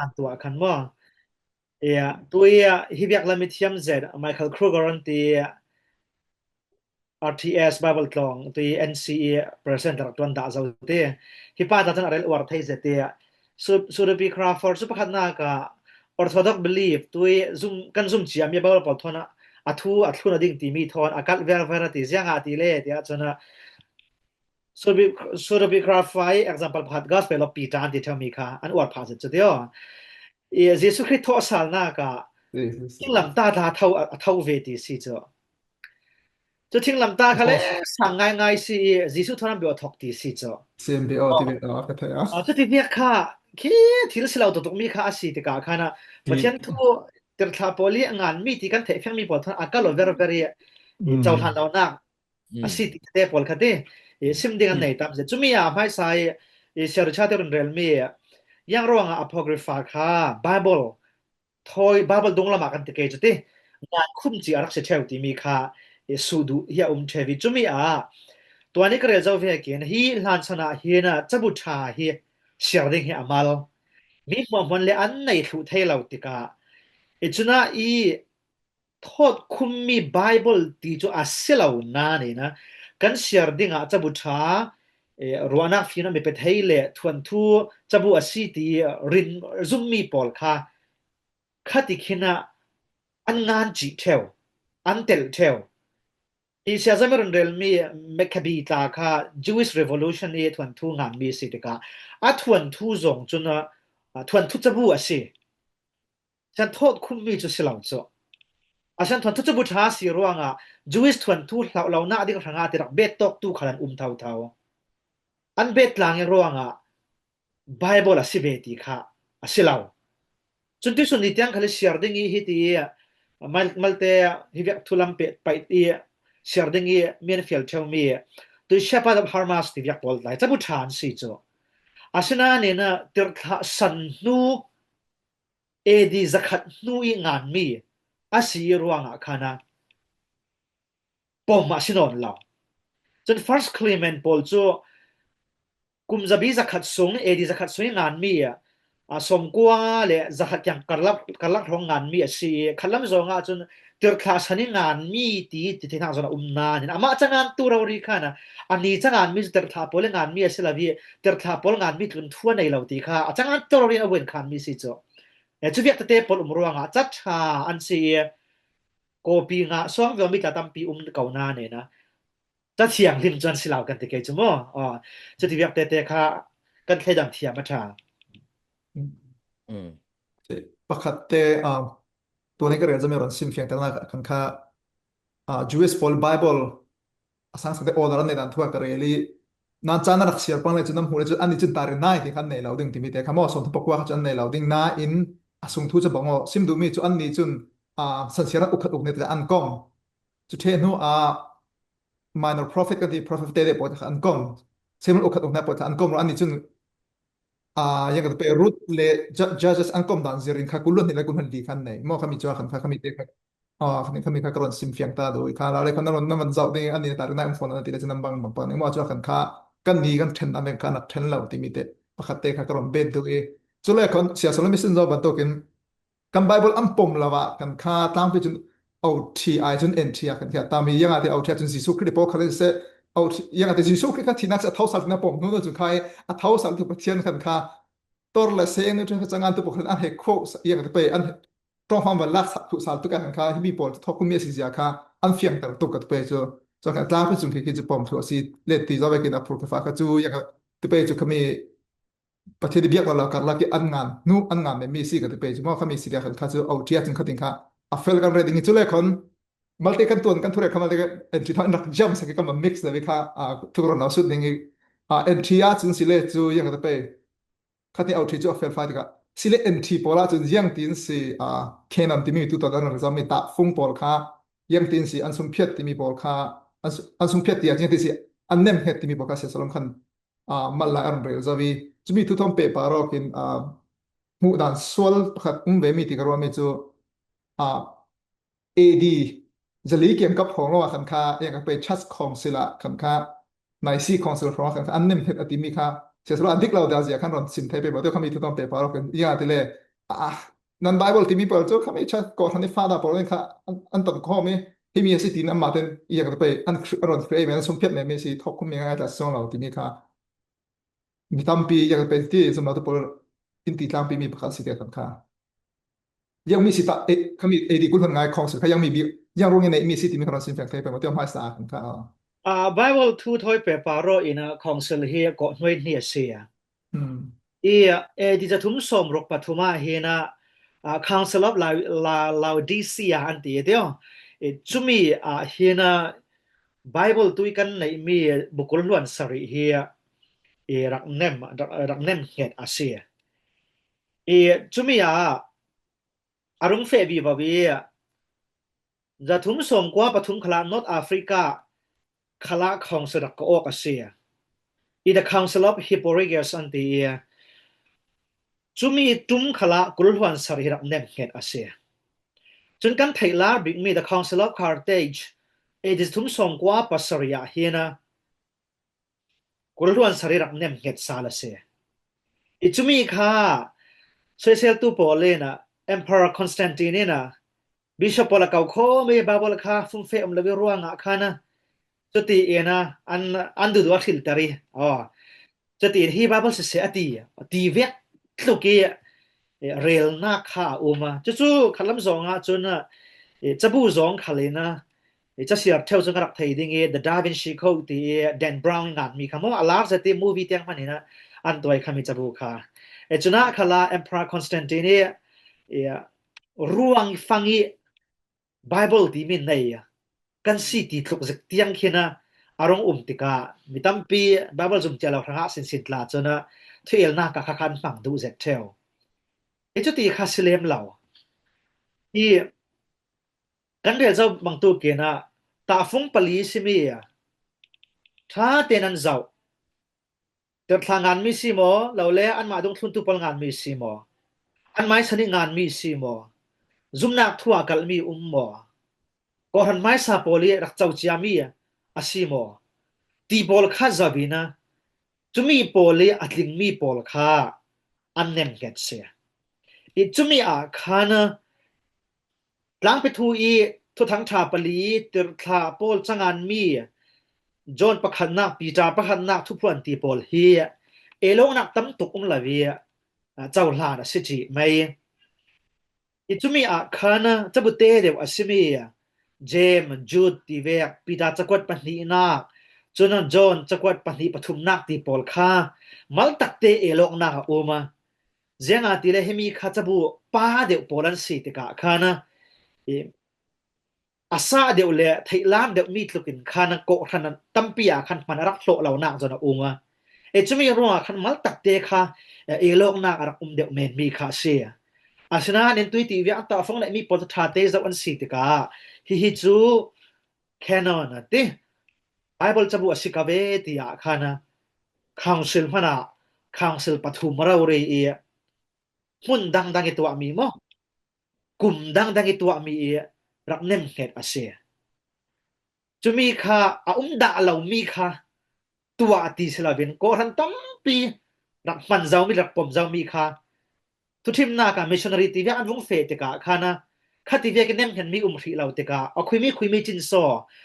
an tu akan mo tuia hibyak la mithiam z Michael Kruger on ti RTS Bible Tlong tui NCE presenter tuan da zau te hi pa ta tan arel war thai ze te Surabi Crawford su pakhat na ka orthodox belief tui zoom chiam ya Bible pal thona athu na ding ti mi thon akal ver ti zianga ti le tia chona Surabi Crawford example phat gospel of Peter ti thami kha an war pha se dio Jesus Christ tho sal na ka lam ta thau ve ti si cho就听lâm ta khale sang ngai si jisu thoram bio thok ti si cho CMBO ti ve ta ka thaya to ti ve kha ki thil silau to mi kha si ti ka khana pathian thu ter tha poli ngan mi ti kan the phang mi pol thon akalo ver chau than law na asi ti te pol khate sim ding an nei tam je chumi ya phai sai ser cha te rel mi yang ro nga apocrypha kha bible thoi bible dong lama kan te ke chute ngan khum chi arak se theu ti mi kha sudu ya chevi chumi to ni kre zau ve ken hi lan chana hi na chabu tha hi sherding hi amal mi mon le an nei thu thei lau tika ichuna thot khummi bible ti chu asilau na ni na kan sherding a chabu tha ruana fina me pe thei le thuan thu chabu asi ti rin zummi pol kha khati khina an ngan chi theu an tel theu Isia zameron rel mi mekabi ta kha Jewish Revolution e thuan thu ngan mi si tika a thuan thu zong chuna thuan thu chabu ase chan thot khum mi chu silau cho asan thuan thu chabu tha si ruanga Jewish thuan thu lau na ding ranga ti rak bet tok tu khalan thau an bet lang e ruanga Bible asibeti kha asilau chun ti sun ni tiang khale share ding hi ti malte hi vek thulam pe pai ti shardingi menfield tell me to shepherd of Hamas ti yak pol lai chabu than si cho asina ne na tir san nu edi zakhat nu I ngan mi asi ruanga khana pom asinon law chen first Clement pol cho kumzabi zakhat sung edi zakhat sung ngan mi somkwa le zakhat yang karlak rong ngan mi asi khalam zonga chun tir class hani ngan mi ti thina zona umna ni ama changan tu rawri khana ani changan mi tir tha pol ngan mi asilawi tir tha pol ngan mi tun thua nei lo ti kha changan tu rawri awen khan mi si cho chu viak te pol umruanga chat tha an si kopi nga song ve mi ta tampi kauna ne na ta thiang lim chan silaw kan te ke chumo chu ti viak te kha kan thledam thia ma tha pakhat teตัวนี้ก็เรียกจะมีรอนซิมเฟียงแต่ละคันค่าJewish Paul Bible สังสารโอดรันในด้านทั่วกระเรลีนั่นจานักเสียปังเลยจุดน้ำหูเลยจุดอันนี้จุดตาริน่าที่ขันในเราดึงที่มีแต่คำว่าส่งทุกปกว่าจุดในเราดึงน่าอินส่งทุกจะบอกว่าซิมดูมีจุดอันนี้จุดสัญชาติอุกในแต่อันกงจุดเทนูminor prophet กันที่ prophet เตะปวดอันกงเซมันอุกในปวดอันกงอันนี้จุดยังก็เป็นรูทเล judges อันกมดันซิรินข้ากุลนี่แหละกุลหันดีขันไหนมอขมิจว่าขันข้ามิเตะขันข้ามีข้ากรอนซิมเฟียงตาโดยข้าเราเลยคนนั้นมันเจ้าเนี่ยอันนี้ตาดูน่าอุ่นฟอนอันนี้จะนำบางปนี่มอจว่าขันข้ากันดีกันเทนอเมริกันเทนเราที่มีเตะประคัตเตะข้ากรอนเบนตัวจุดแรกคนเสียสละมิสินจอบันโตกินกันไบเบิลอันปมละวะกันข้าตามไปจนเอาทีไอจนเอ็นทีกันที่ตามมียังไงที่เอาที่จนสิสุคริปโปคาริเซเอายังไงที่สิสุคริปที่นักจะเท่าสัตว์นะปมนู้นจุดใครเท่าสัตว์ที่ประเทศกันข้าตัวละเสียงนี่ถึงจะงานตัวบุคคลอันเหตุโคยังจะไปอันต้องความว่าลักษณะทุกสารตุกันค่ะที่มีปอดทอคุณมีสิ่งเสียค่ะอันเฟียงแต่ตุกันไปจะการตามไปจุดที่จะปอมถั่วซีเลตีจะไปกินอัพโปรไฟล์ก็จูยังจะไปจุดขมี ประเทศเบียกเราการลักอันงานนู้อันงานไม่มีสิกันไปจุดว่าเขามีสิเดียกันเขาจะเอาเทียจึงเขาติงค่ะอัฟเฟลกันเรดิ้งจุดเลยคนมัลติกันตัวกันทุเรศเขามัลติกันเอ็นทรีทางนักจัมสักกันมา mix เลยค่ะทุกคนเอาสุดนี้เอ็นทรีจึงสิเลจูยังกันไปเขาที่เอาที่จูอัฟเฟลไฟต์กันสิเลเอ็นทรีพอละจุดยังตินสิแค่นั้นที่มีตัวตนนั้นจะมีตาฟุ้งพอลค่ะยังตินสิอันสมเพียรที่มีพอลค่ะอันสมเพียรที่ยังตินสิอันเนมเฮตที่มีพอลค่ะเสียสละคันมัลลาอันเรลจะวีจะมีทุกท่อนเปปาร์รอกินมุดานสวลขัดเวมิติกรวมมีจูเอดีจะลีเกี่ยงกับของเราขันค่าอย่างกับไปชัดของศิลาขันค่าในซีของศิลาของขันค่าอันนี้เห็นอติมีค่าเสียสละอันที่เราได้จากขั้นตอนสินเทไปบอกว่าเขามีทุกท่อนเปปาร์รอกินอย่างที่เลยนันไบเบิลที่มีเปิดจูเขาไม่ชัดก่อนทันทีฟ้าดาปอร์เลยค่ะอันต้นข้อมีที่มีสิทธินำมาเป็นอย่างกับไปอันรอนเฟรมอันสมเพียรในมีสิทธิ์คุมยังไงแต่ส่วนเราที่มีค่ามีตั้มปีอย่างเป็นที่สมมติพออินทิตั้มปีมีประกาศสิทธิ์กันค่ะยังมีสิทธิ์เขามีดีกุลคนง่ายของสุดเขายังมียังรู้ยังไงมีสิทธิ์มีคนสินแฝงไปหมดที่ไม่สะอาดกันค่ะBible ทูทอยเปปาโรอินะของเซลเฮียก็หน่วยเนียเสียที่จะทุ่มสมรกปฐุมาเฮนะCouncil of Laodicea อันที่เดียวจุมีเฮนะ Bible ตุยกันในมีบุคคลล้วนสริเฮียรักเนมเหตุอาเซียจุมีอารมณ์เฟบีบาวีจะทุ่มสมกว่าปฐุมคลานอตแอฟริกาคลาของสระกออกอาเซียThe Council of Hippolytus อันที่จุมีตุ้มขลากุลวันสริรักเนมเหตุอาเซียจนกันไทลาบิกมี The Council of Carthage จะทุ่มสมกว่าปัสริยาเฮียนะกุลวันสริรักเนมเหตุซาลาเซียจุมีค่ะเซลตูโปเลนะ Emperor Constantine นะ Bishop ปอลกาวโคมีบาบลค่ะฟุ่มเฟอมเลวิรัวงะค่ะนะจุดที่นะอันดูว่าทิลตารีจุดที่ฮีบาบลเสียตีเวกทุกอย่างเรลนักข่าวมาจู่ๆขลังสองจนจะบูสองขลังนะจะเสียเท่าจนกระดับไทยดิ้งThe Da Vinci Code ที่ Dan Brown งานมีคำว่าลาร์จะตีมูวี่เตียงมันนี่นะอันตัวคำมีจะบูค่ะจนนักขลัง Emperor Constantine ร่วงฟังอี Bible ที่มีในกันสิที่ถูกจักเตียงขึ้นนะอารมณ์ติกามีตั้มปี Bible จุ่มเจริญพระสินลาจนที่เอลนากับขันฟังดูเสร็จเท่าจุดที่ข้าสิเลมเราที่กันเรียนเจ้าบางตัวเกณฑ์ตาฟุ้งปลีสิมีถ้าเต็นันเจ้าเดินทางงานมีสิโมเราเล่อันมาดงทุนตุปงานมีสิโมอันไม่สนิงานมีสิโมจุ่มนักทั่วกัลมีโมก็หันไม่ซาโปลีรักเจ้าจียมีอาสิโมตีบอลข้าจะบินะจุมีโปลีอัดลิงมีโปลข้าอันเนมเกตเสียจุมีข้านะหลังไปทูทุทั้งชาปลีติรทาโปลจังงานมีจอนประคันนักปีจาประคันนักทุกพวนตีโปลเฮียลงนักตั้มตุกลาวีเจ้าหลานสิจิไม่จุมีข้านะจะบุเตเดียวอสิมีเจมจูดตีเวกปีจาจักวัดปัญญนักจนจอนจักวัดปัญญปฐุมนักตีโปลข้ามัลตักเตลงนักโอมาเจ้าตีเลหิมีข้าจะบุป้าเดียวโปลันสิติกาข้านะอาซาเดียวเลยไทยลามเดียวมีทุกินข้านะโกขันตั้มปีขันมันรักโลเหล่านักจนโอมาจะมีรู้ว่าขันมัลตักเตข้าลงนักรักเดียวเมนมีข้าเสียอาชนะเน้นตุยตีวิอัตตาฟงเลยมีปฐาเตจะวันสิติกาฮิจูแค่นอนติBible จะบอกสิกาเวติอาคานะ Council พนะ Council ปฐุมราชรีหุ่นดังตัวมีมั้งกลุ่มดังตัวมีรักเนมเหตุอาเซียจะมีค่ะด่าเรามีค่ะตัวตีสลาวินก็ทันตั้มปีรักมันเจ้ามีรักผมเจ้ามีค่ะทุกทีมนาการมิชชันนารีตีอันวงเฟติกาคานะข้าตีเวกเนมเห็นมีที่เราติกาคุยมีจินโซ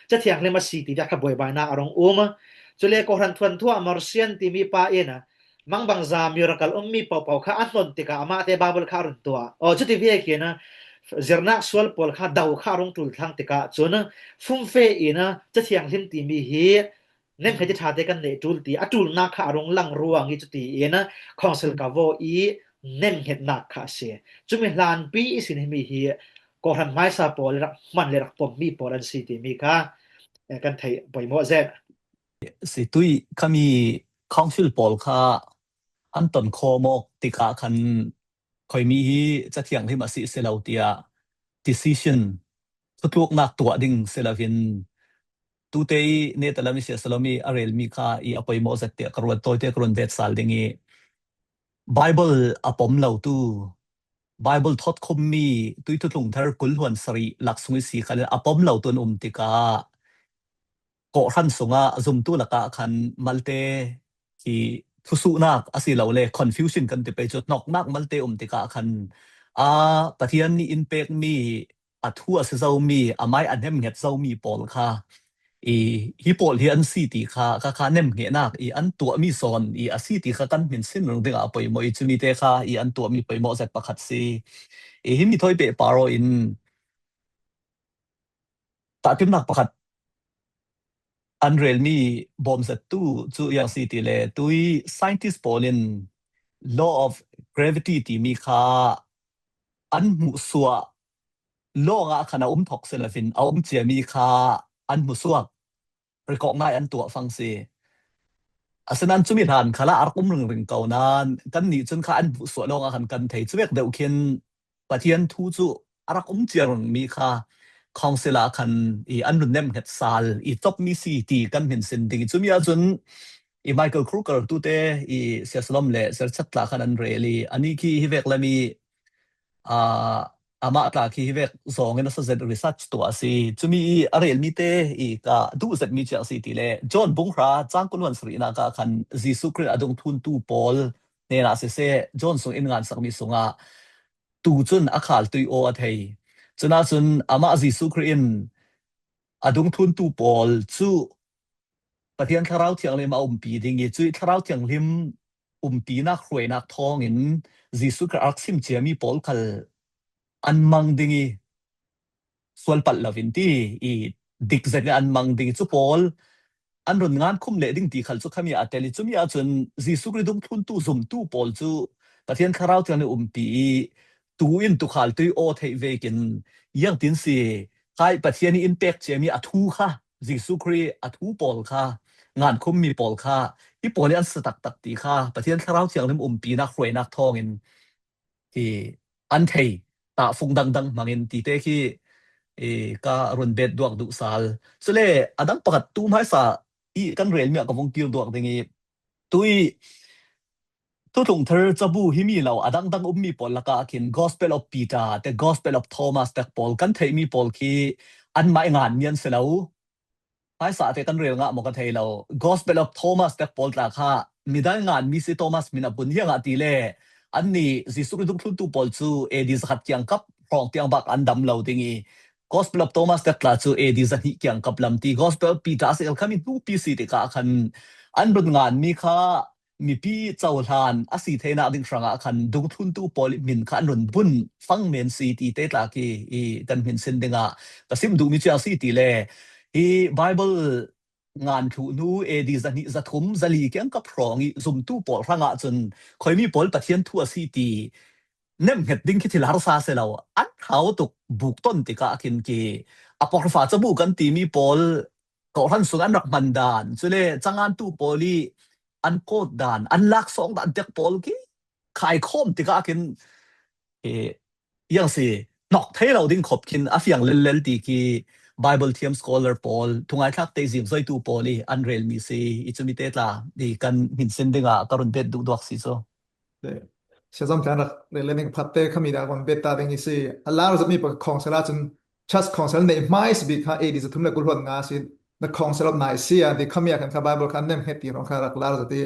จะเถียงเลยมาสีตีจะขับบ่อยบายนาอารมณ์จะเรียกคนทวนทั่วมาร์เซียนที่มีป้านะมังบางซามิราคัลมีเป่าข้าอันนนติกามาเตบาบลข้ารุนตัวจะตีเวกนะเจรนักสวลปอลข้าดาวข้ารงตุลทางติกาจนฟุ้งเฟนะจะเถียงเห็นที่มีเหตุ nem khaje thate kan le tul ti atul na kha arong lang ruang hi chuti ena council ka vo I nem het na kha se chumi hlan pi isin mi hi ko han mai sa pol rak man le rak pom mi pol an si ti mi kha kan thai boimo ze si tui kami council pol kha an ton kho mok tika khan khoi mi hi cha thiang hi ma si selautia decision tutuk nak tua ding selavin tu te ne talami se salami arel mi kha I apoi mo zat te karwan toy te karwan vet sal dingi bible apom lau tu bible thot khom mi tui tu tlung thar kul huan sari laksung si khan apom lau tun tika ko ran sunga zum tu laka khan malte ki thusu nak asi lo le confusion kan te pe chot nok nak malte tika khan pathian ni impact mi athua se zo mi amai anhem nget zo mi pol kha hi pol hi an si ti kha nem nge nak an tua mi son asi ti kha kan min sin rung dinga poi moi chumi te kha an tua mi poi mo zat pakhat si hi mi thoi pe paro in ta tim nak pakhat an rel mi bom zat tu chu yang si ti le tui scientist polin law of gravity ti mi kha an mu suwa law nga khana thok selafin chia mi kha an mu suwa recognize an tua fang si asanan chumi han khala arkum ring kaunan kan ni chun kha an bu suwa law nga kan thei chuwek deuh khin pathian thu chu arakum chiarun mi kha councilor kan an run nem het sal top mi si ti kan min sin ding chumi a chun Michael Kruger tu te siaslom le ser chatla kan an really ani ki hivek lami ama ta ki hivek zong en sa zet research to asi chumi arel mi te ka du zet mi cha si ti le John Bunghra changkunwan sri na ka khan Jesu Christ adong thun tu Paul ne na se John sung in ngan sak mi sunga tu chun akhal tui o athei chuna chun ama Jesu Christ in adong thun tu Paul chu pathian tharau thiang le ma pi ding chui tharau thiang lim pi na khruai nak thong in Jesu Christ aksim chiami Paul khal an mang dingi swal pat lavin ti dik zet an mang ding chu Paul an run ngan khum le ding ti khal chu khami ateli chumi a chun Jesu Christ dum thun tu zum tu Paul chu pathian tharau thiang le pi tu in tu khal tui o thei vekin yang tin si kai pathian ni impact chemi athu kha Jesu Christ athu Paul kha ngan khum mi Paul kha I Paul an satak tak ti kha pathian tharau thiang le pi na khruai nak thong in an thei ta phung dang mangin ti te ki ka run bet duak du sal sele adang pakat tu mai sa kan rel mi ka vong kil duak dingi tui tu tung thar chabu hi mi lo adang dang mi Paul laka kin gospel of Peter the gospel of Thomas the Paul kan thei mi Paul ki an mai ngan mian selo mai sa te kan rel nga mo ka thei lo gospel of Thomas the Paul ta kha midal ngan mi si Thomas mina bun hi nga ti le an ni Jesu Christ thun tu Paul chu dis khat kyang kap rong tiang bak an dam lo dingi gospel of Thomas the tla chu dis hi kyang kap lam ti gospel of Peter sel khami tu pi si te ka khan an run ngan mi kha mi pi chawlan asi theina ding franga khan dung thun tu Paul min khan run bun fang men si ti te tla ki kan min sin dinga kasim du mi cha si ti le Bible ngan thu nu dis ani zathum zali kyang kap rongi zum tu Paul franga chun khoi mi Paul pathian thu asi ti nem het ding ki thilar sa se lo an thau tuk buk ton tika akin ki apokrifa chabu kan ti mi Paul ko han sung an rak mandan chule changan tu Pauli an ko dan an lak song dan tek Paul ki khai khom tika akin yang si nok thailo ding khop kin afiang lel ti ki Bible Thiam Scholar Paul thungai thak te zim zoi tu Pauli an rel mi si ichumi te tla di kan min sin dinga karun bet du duak si so Siazam kan lening patte kami da kon beta ding isi alar zami pa konsela chun just konsel nei mais bi kha dis thumle kulhon nga sin the council of Nicaea the kami kan ka Bible kan nem heti ron kha rak lar zati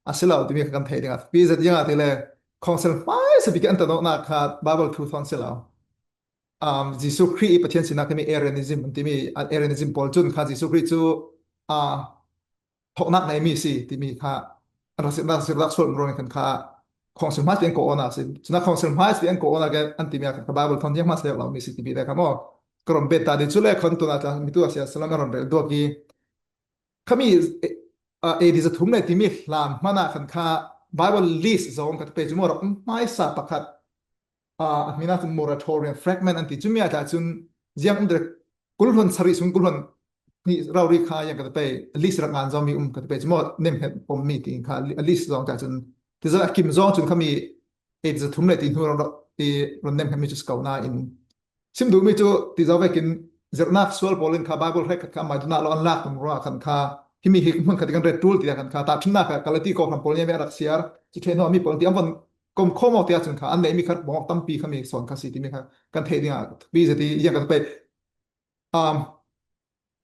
asila ti mi kan thei dinga bi zat yang ati le council mais bi kan ta no na kha Bible thu thon sila Jesu Christ pathian sina kami Arianism ti mi Arianism Paul chun kha Jesu Christ chu thok nak nei mi si ti mi kha rak sol ron kan kha council mas bien ko ona sin chuna council mas bien ko ona ge antimia ka Bible thon yang mas le la mi si ti bi da kamo krom beta de chule khon tu na ta mi tu asia salam ron re do ki เขามีที่จะทุ่มในที่มีลามมานาคันค่า Bible list ซองกันไปจุมรไม่สาประคัดมีนาตุน moratorium fragment อันที่จุมีอาจจะจุนยังอุดรกุลหนสริสุนกุลหนนี่เราเรียกค่ายังกันไป list รักงานซองมีกันไปจุมรเนมเห็นผมมีที่ค่า list ซองจากจุนที่จะคิมซองจุนเขามีที่จะทุ่มในที่หัวเราเนมเห็นมีจุดเก่าหน้าอินซิมดูมีจุดที่จะไปกินเจอนักสวลพอลินค่า Bible ให้ค่ามาดูน่าเราอันลักมันว่าคันค่าที่มีหิมันกันเรดรูลที่กันค่าตาชุนนักกาลที่ก็ทำพอลินไม่รักเสียจุดเทนว่ามีพอลินที่อันวันก็ข้อมูลที่จุนค่าอันไหนมีคัดบอกตั้มปีเขามีสอนค่าสิที่มีค่ากันเทเนี่ยปีจะที่ยังกันไป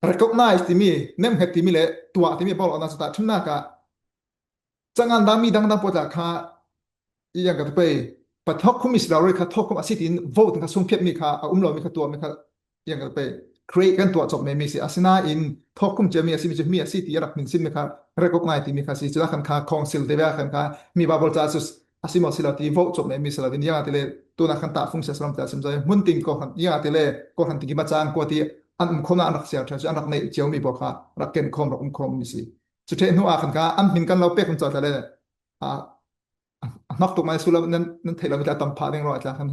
recognize ที่มีเนมเห็นที่มีเลยตัวที่มีบอกอันนั้นสุดท้ายชุนนักกาจังงานดามีดังนั้นพอจากค่ายังกันไปปัทคุมิสเราเลยค่าทคุมอาศิติน vote ค่าส่งเพียบมีค่าเรามีค่าตัวมีค่ายังกันไป create กันตัวจบในมีสิอาศินาอินทคุมจะมีอาศิมีอาศิที่รักมินสิมีค่า recognize ที่มีค่าสิจุดละคันค่า council เดียวกันค่ามีบาบลจาสุสอาศิมอสิลาที่ vote จบในมีสิลาที่ยังที่เลยตัวนักขันตาฟุ้งเสียสลัมแต่สมใจมุนติงก็ขันยังที่เลยก็ขันที่กิบจางก็ที่อันคนอันรักเสียเธอจะอันรักในเจียวมีบอกค่ารักเกินคมรักคมมีสิสุดท้ายหัวขันค่าอันมินกันเราเป๊กคนจอดเลยนักตุกมาสุลนั้นเทเลมิตาตัมพาดิงรอยจากนั้น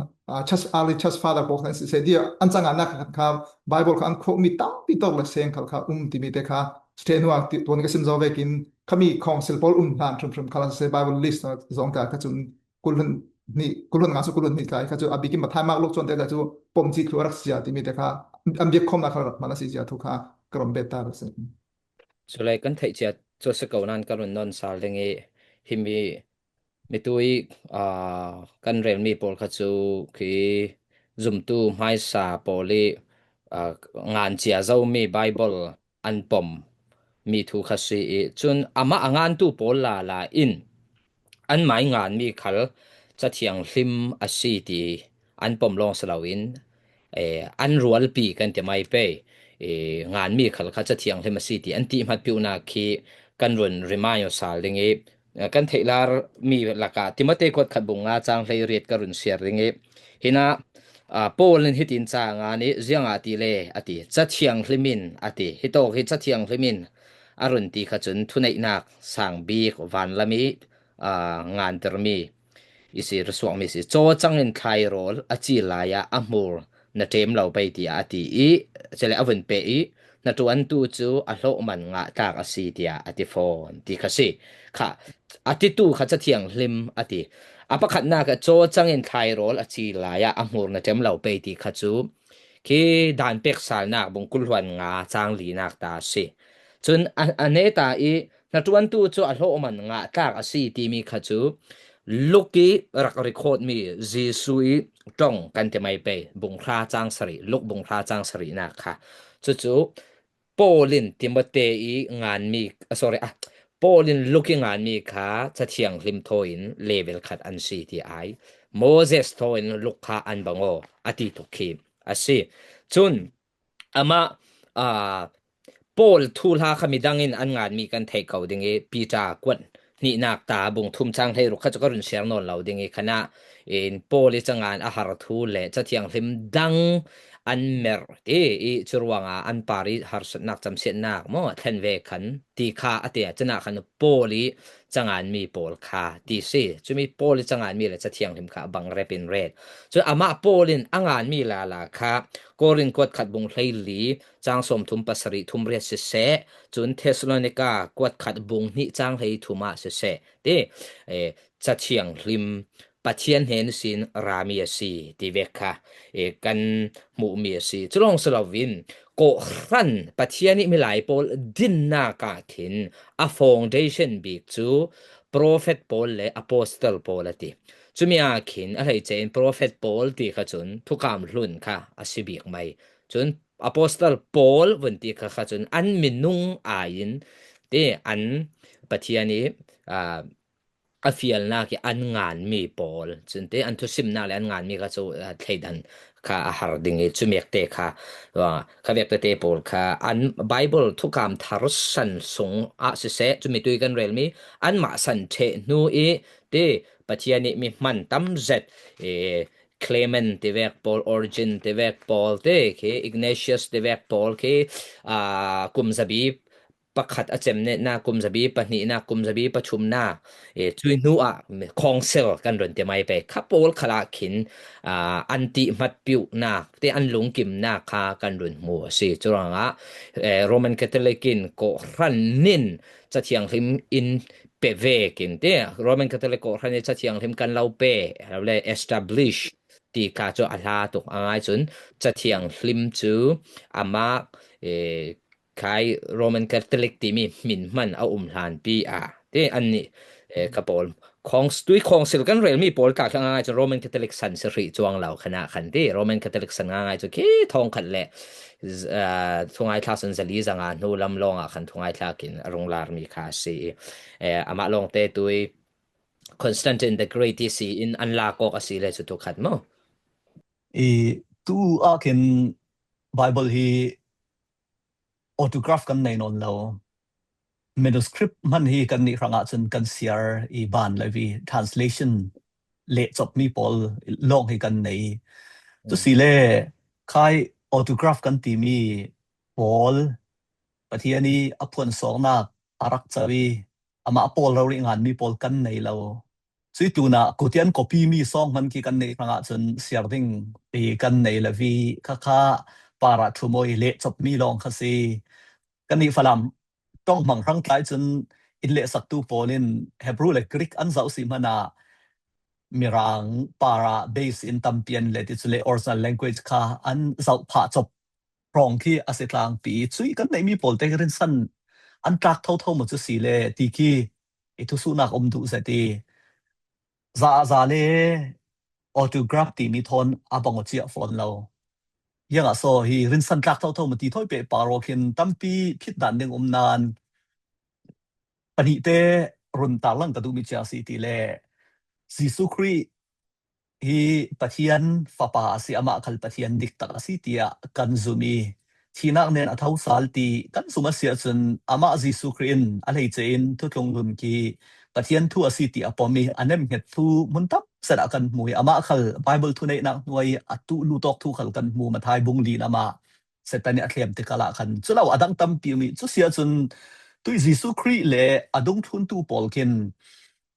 ชัสอาลีชัสฟาดาบอกนั้นเสียดีอันจังอันนักครับไบเบิลคันโคมีตั้งปีตอกเลยเสียงเขาที่มีเด็กค่ะสเตนัวตัวนี้ก็ซิมซอเวกินเขามีคองเซลปอลลานทรัมคาลาเซไบเบิลลิสต์สองการเขาจุนกุลนี่กุลงานสุกุลนี่กายเขาจุนอบิกิมมาทายมากลูกจนแต่เขาจุปมจีครัวรักเสียที่มีเด็กค่ะอันเบียคอมนะครับมานาซิเซียทุกค่ะกรมเบต้าเลยสิสุดเลยกันไทยจะตัวสกาวนั้นกันนอนสาลงหิมีตัวกันเรียนมีปอลคัจูคือซุมตูไม่สาปอลีงานเจียเจ้ามีไบเบิลอันปมมีทุกขสีจนอามาอ่านตูปอลลาอินอันหมายงานมีขัลจะเทียงลิมอาศีตีอันปมลองสลาวินอันรัวปีกันจะไม่ไปงานมีขัลเขาจะเทียงลิมอาศีตีอันที่มัดพิวนาคีกันรุนริมายสาลงกันเทลาร์มีหลักที่มาเตกดขัดบุงงาจางเลยเรียดกรุนเสียริงหินะโปลนฮิตินจางานี้เจียงอาติเลอาติจัดเชียงลิมินอาติฮิโตฮิจัดเชียงลิมินอารุนตีขจุนทุนในนักสังบีกวันละมีงานเตอร์มีอิสิรสวงมีสิโจจังเงินไคโรลอาจิลายาอัมมูร์นาเทมเราไปที่อาติอีเจเลอวันเปอีนาตัวอันตูจูอัลโลมันงาตากอาศิเดียอาติโฟนตีขสิค่ะอาทิตย์ตูขัดจะเทียงลิมอาทิอาปะขัดนักโจจังเงินไทยโรลอาชีลายาอัมมูร์นะเจมเราไปที่ขัดจูคีด่านเป็กสาลนักบุงกุลวันงาจางลีนักตาสิจนอันเนตาอีนัดวันตูจูอัลโลมันงาตากอาศิตีมีขัดจูลูกกี้รักริโคดมีจีซุยจงกันจะไม่ไปบุงพระจางสริลูกบุงพระจางสรินักค่ะจู่โปลินติมเตอีงานมีsorryโปลินลูกงานมีค่ะจะเทียงริมโทอินเลเวลขัดอันซีทีไอโมเสสโทอินลูกค้าอันบังโออติทุกขีอาศิจุนอามาโปลทูลาขมิดังอินอันงานมีกันเทกเอาดิงปีจากวนนี่นักตาบุงทุ่มจังให้รุขจะกรุนเสียงนนเราดิงคณะโปลิจังงานอาหารทูเลจะเทียงริมดังอันเมร์จรวงอันปาริหารสนักจำเสียนักมั่วเทนเวคันตีค่าอเตียจะนักขันโปลิจังงานมีโปลค่าตีซีจะมีโปลิจังงานมีเลยจะเทียงริมค่าบังเรปินเรดจนอามาโปลินอ่างานมีลาลาค่ากอรินกวดขัดบุงไลลีจางสมทุมปัสริทุมเรียสิเสจนเทสโลนิกากวดขัดบุงนิจางให้ทุมาสิเสจะเทียงริมปัจเจียนเห็นสินรามีสีที่เวกค่ะกันหมู่มีสีจุลองสลาวินโกรันปัจเจียนนี้มีหลายปอลดินนากาขินa foundation big จู prophet ปอลและ apostle ปอลติจุมีอาขินอะไรเจน prophet ปอลที่ขจุนทุกคำรุ่นค่ะอาศิบิกไม่จุน apostle ปอลวันที่ขจุนอันมินุงอายินที่อันปัจเจียนนี้อฟิลนาคีอันงานมีปอลจนเตอันทุสิมนาเลอันงานมีก็จะเทดันค่ะอาหารดิ่งจุเมกเตค่ะว่าข้าเวกเตปอลค่ะอันไบเบิลทุกคำทารุสันสงอาศิเสจุมีตุยกันเรลมีอันมาสันเทนูเตปัจจัยนี้มีมันตั้มเจ็ดClement ที่เวกปอล Origin ที่เวกปอลเตคือ Ignatius ที่เวกปอลคือกุมซาบี ประคัดอาเจมเนี่ยนากุมซะบีปะนี่นากุมซะบีประชุมนาจุยนัวคองเซลกันรนเตไม่ไปคับโอลขลาขินอันติมัดปิวนาเตอันหลงกิมนาคากันรนมัวสิจุรังโรมันคาทอลิกินก็รันนินจะเทียงหิมอินเปเวกินเตโรมันคาทอลิกก็รันนินจะเทียงหิมกันเราเปเราเลย establish ที่กาจอาลาตุกอายจุนจะเทียงหิมจูอามาkai Roman Catholic ที่มีมินมันเอาหลานปีที่อันนี้กับปอลของด้วยของสิลกันเรลมีปอลกะง่ายจะ Roman Catholic สันสริจวงเหล่าคณะคันที่ Roman Catholic สันง่ายจะคีทองขันแหละทงไอทาสันจะลีจังนูลำลองคันทงไอทากินรงลาร์มีคาสีอามาลองเตตุย Constantine the Great ที่สีอินอันลากอกสีเลยสุดทุกขัดมั้งtu akin Bible hi autograph kan nei non lo manuscript man hi kan ni ranga chun kan share I ban levi translation le chop mi pol long hi kan nei tu si le khai autograph kan ti mi pol pathiani apon song na arak chawi ama pol ro ri ngan mi pol kan nei lo sui tu na kotian copy mi song man ki kan nei ranga chun share ding kan nei levi kha para thumoi le chop mi long khasi kan ni falam tong mang rang tlai chun in le sak tu polin Hebrew le Greek an zau si mana mirang para base in tampian le ti chule original language kha an zau pha chop prong ki asetlang pi chui kan nei mi pol te rin san an trak thau mo chu si le ti ki itu su nak du za ti za le autograph ti mi thon abang chia phone loยังอ่ะโซฮีรินสันตรักเท่าๆมันตีถ้อยเปปารอคินตั้มปีพิดดันหนึ่งนานปนิเตรุนตาลังกระดูมิจาสีตีเล่ซิสุครีฮีปะเทียนฟาปาสิอามาคัลปะเทียนดิกตักสีตีอะกันซุมีที่นักเนนอัฐาวสาลตีกันซุมาเสียจนอามาซิสุครีนอะไรเจนทุกลงลุมกีปะเทียนทั่วสีตีอะปอมีอันนั้นเหตุทูมุนตับสระกันมวยอามาคัลไบเบิลทุนในนักมวยอัตุลูตอกทูคัลกันมูมาทายบุงลีนามาเสร็จตอนนี้เคลมติกาละคันจุเราอดังตั้มปีมีจุเสียจนตุยซิสุครีเลอดงทุนตูปอลคิน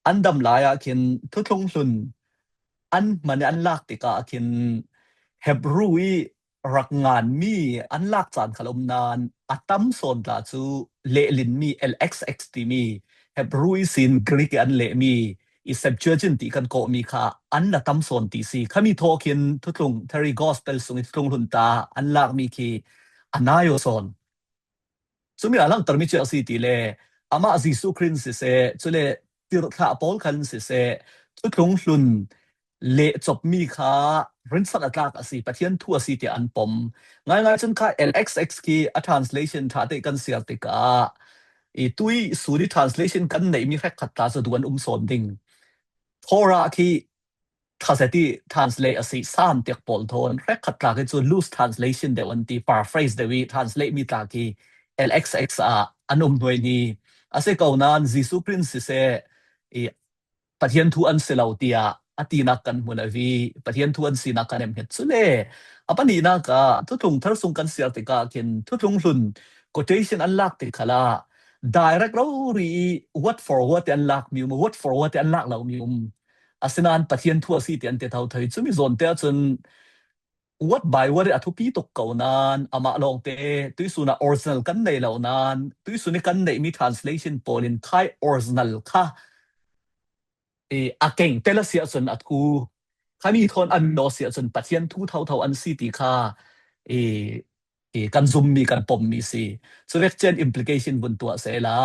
อันดำลายคินทุกลงลุนอันมันอันลากติกาคินเฮบรูยรักงานมีอันลากจานขลมนานอัตัมโซนลาจูเลลินมี LXX ตีมีเฮบรูยสินกรีกอันเลมีอีเซปเจอร์จินตีกันโกมีค่ะอันละตัมโซนตีซีข้ามีโทคินทุกลงเทอรีกอสเปลสุงทุกลงลุนตาอันลากมีคีอันนายโซนสมัยหลังตรมิเจอสีตีเลอามาซิสุครินสิเซจุเลติร์ทาปอลคันสิเซทุกลงลุนเลจบมีค่ะรินสันอัตลากสิปะเทียนทั่วสีตีอันปมง่ายๆจนค่ะ LXX คีa translation ท่าเตกันเสียติกาอีตุยสูดี translation กันไหนมีแค่ขัดตาสะดวนโซนดิ่งโทราคีถ้าเสตี translate สิสามเตียกปอลโทนแค่ขัดตาคือ loose translation เดี๋ยววันที่ paraphrase เดี๋ยว translate มีตาคี LXX อันหน่วยนี้อาศัยเก่านั้นซิสุครินสิเซปะเทียนทุอันเซลาวตียอตีนักกันมุนวีปะเทียนทุอันสีนักกันเอ็มเห็ดสุเล่อปนี้นักทุกทุงทารุงกันเสียติกาคินทุกทุงลุน quotation อันลักติกาลา direct เรารี word for word อันลักมิว word for word อันลักเรามิวอาศัยนั้นปะเทียนทุอันสีเตียนเตเท่าไทยจุมีโซนเตจนword by word อัทุปีตกเก่านานอามาลองเตตุยสุนัข original กันในเหล่านานตุยสุนัขกันในมี translation ปอลินไทย original ค่ะอาเก่งเตลเสียจนอัดกูข้ามีทนอันโนเสียจนปะเทียนทุเท่าอันสีตีค่ะกันซุมมีกันปมมีสิสุดเล็กเจน implication บนตัวเสลา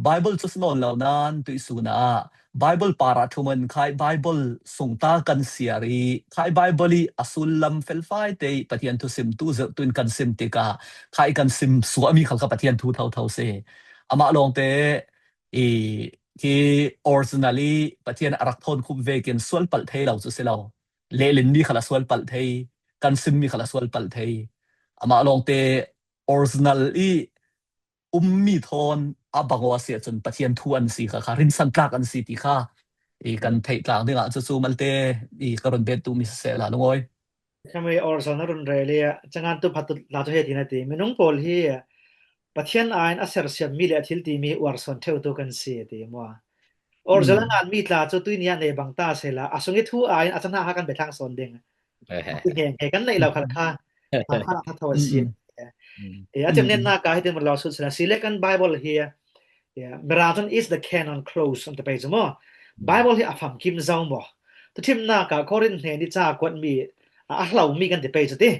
Bible จุดนนเหล่านั้นตุยสุนัข Bible ปาราทุมันค่าย Bible ส่งตากันเสียรีค่าย Bible อสุลลัมเฟลไฟเตยปะเทียนทุสิมตุเจตุนกันซิมติกาค่ายกันซิมสวมีขัลกับปะเทียนทุเท่าเสอามาลองเตที่ originally ปะเทียนอารักทนคุมเวกินส่วนปัลเทยเราจุดเสลาเลลินมีขัลส่วนปัลเทยกันซิมมีขัลส่วนปัลเทยอามาลองเต originally มีทนอาบังวาเสียจนปะเทียนทวนสีค่ะรินสันตรักอันสีติค่ะกันเทกลางนี่อ่ะจะสู้มันเตกระดนเบ็ดตูมิเสละลุงอ้อยทำไมออร์ซอนรุนเรเลียจังงานตุพัดลาตุเฮตินาติไม่น้องโปลฮี pathian ain aser siam mi le thil ti mi warson theu tu kan si ti mo or jalangan mi tla chu tuinia nei bangta sela asungi thu ain achana ha kan bethang son ding heng he kan nei lo khal kha kha thaw si atem nen na ka hitem lo su sela silekan bible here marathon is the canon close on the page mo bible hi afam kim zau mo to tim na ka korin he ni cha kwat mi a hlau mi kan the page ti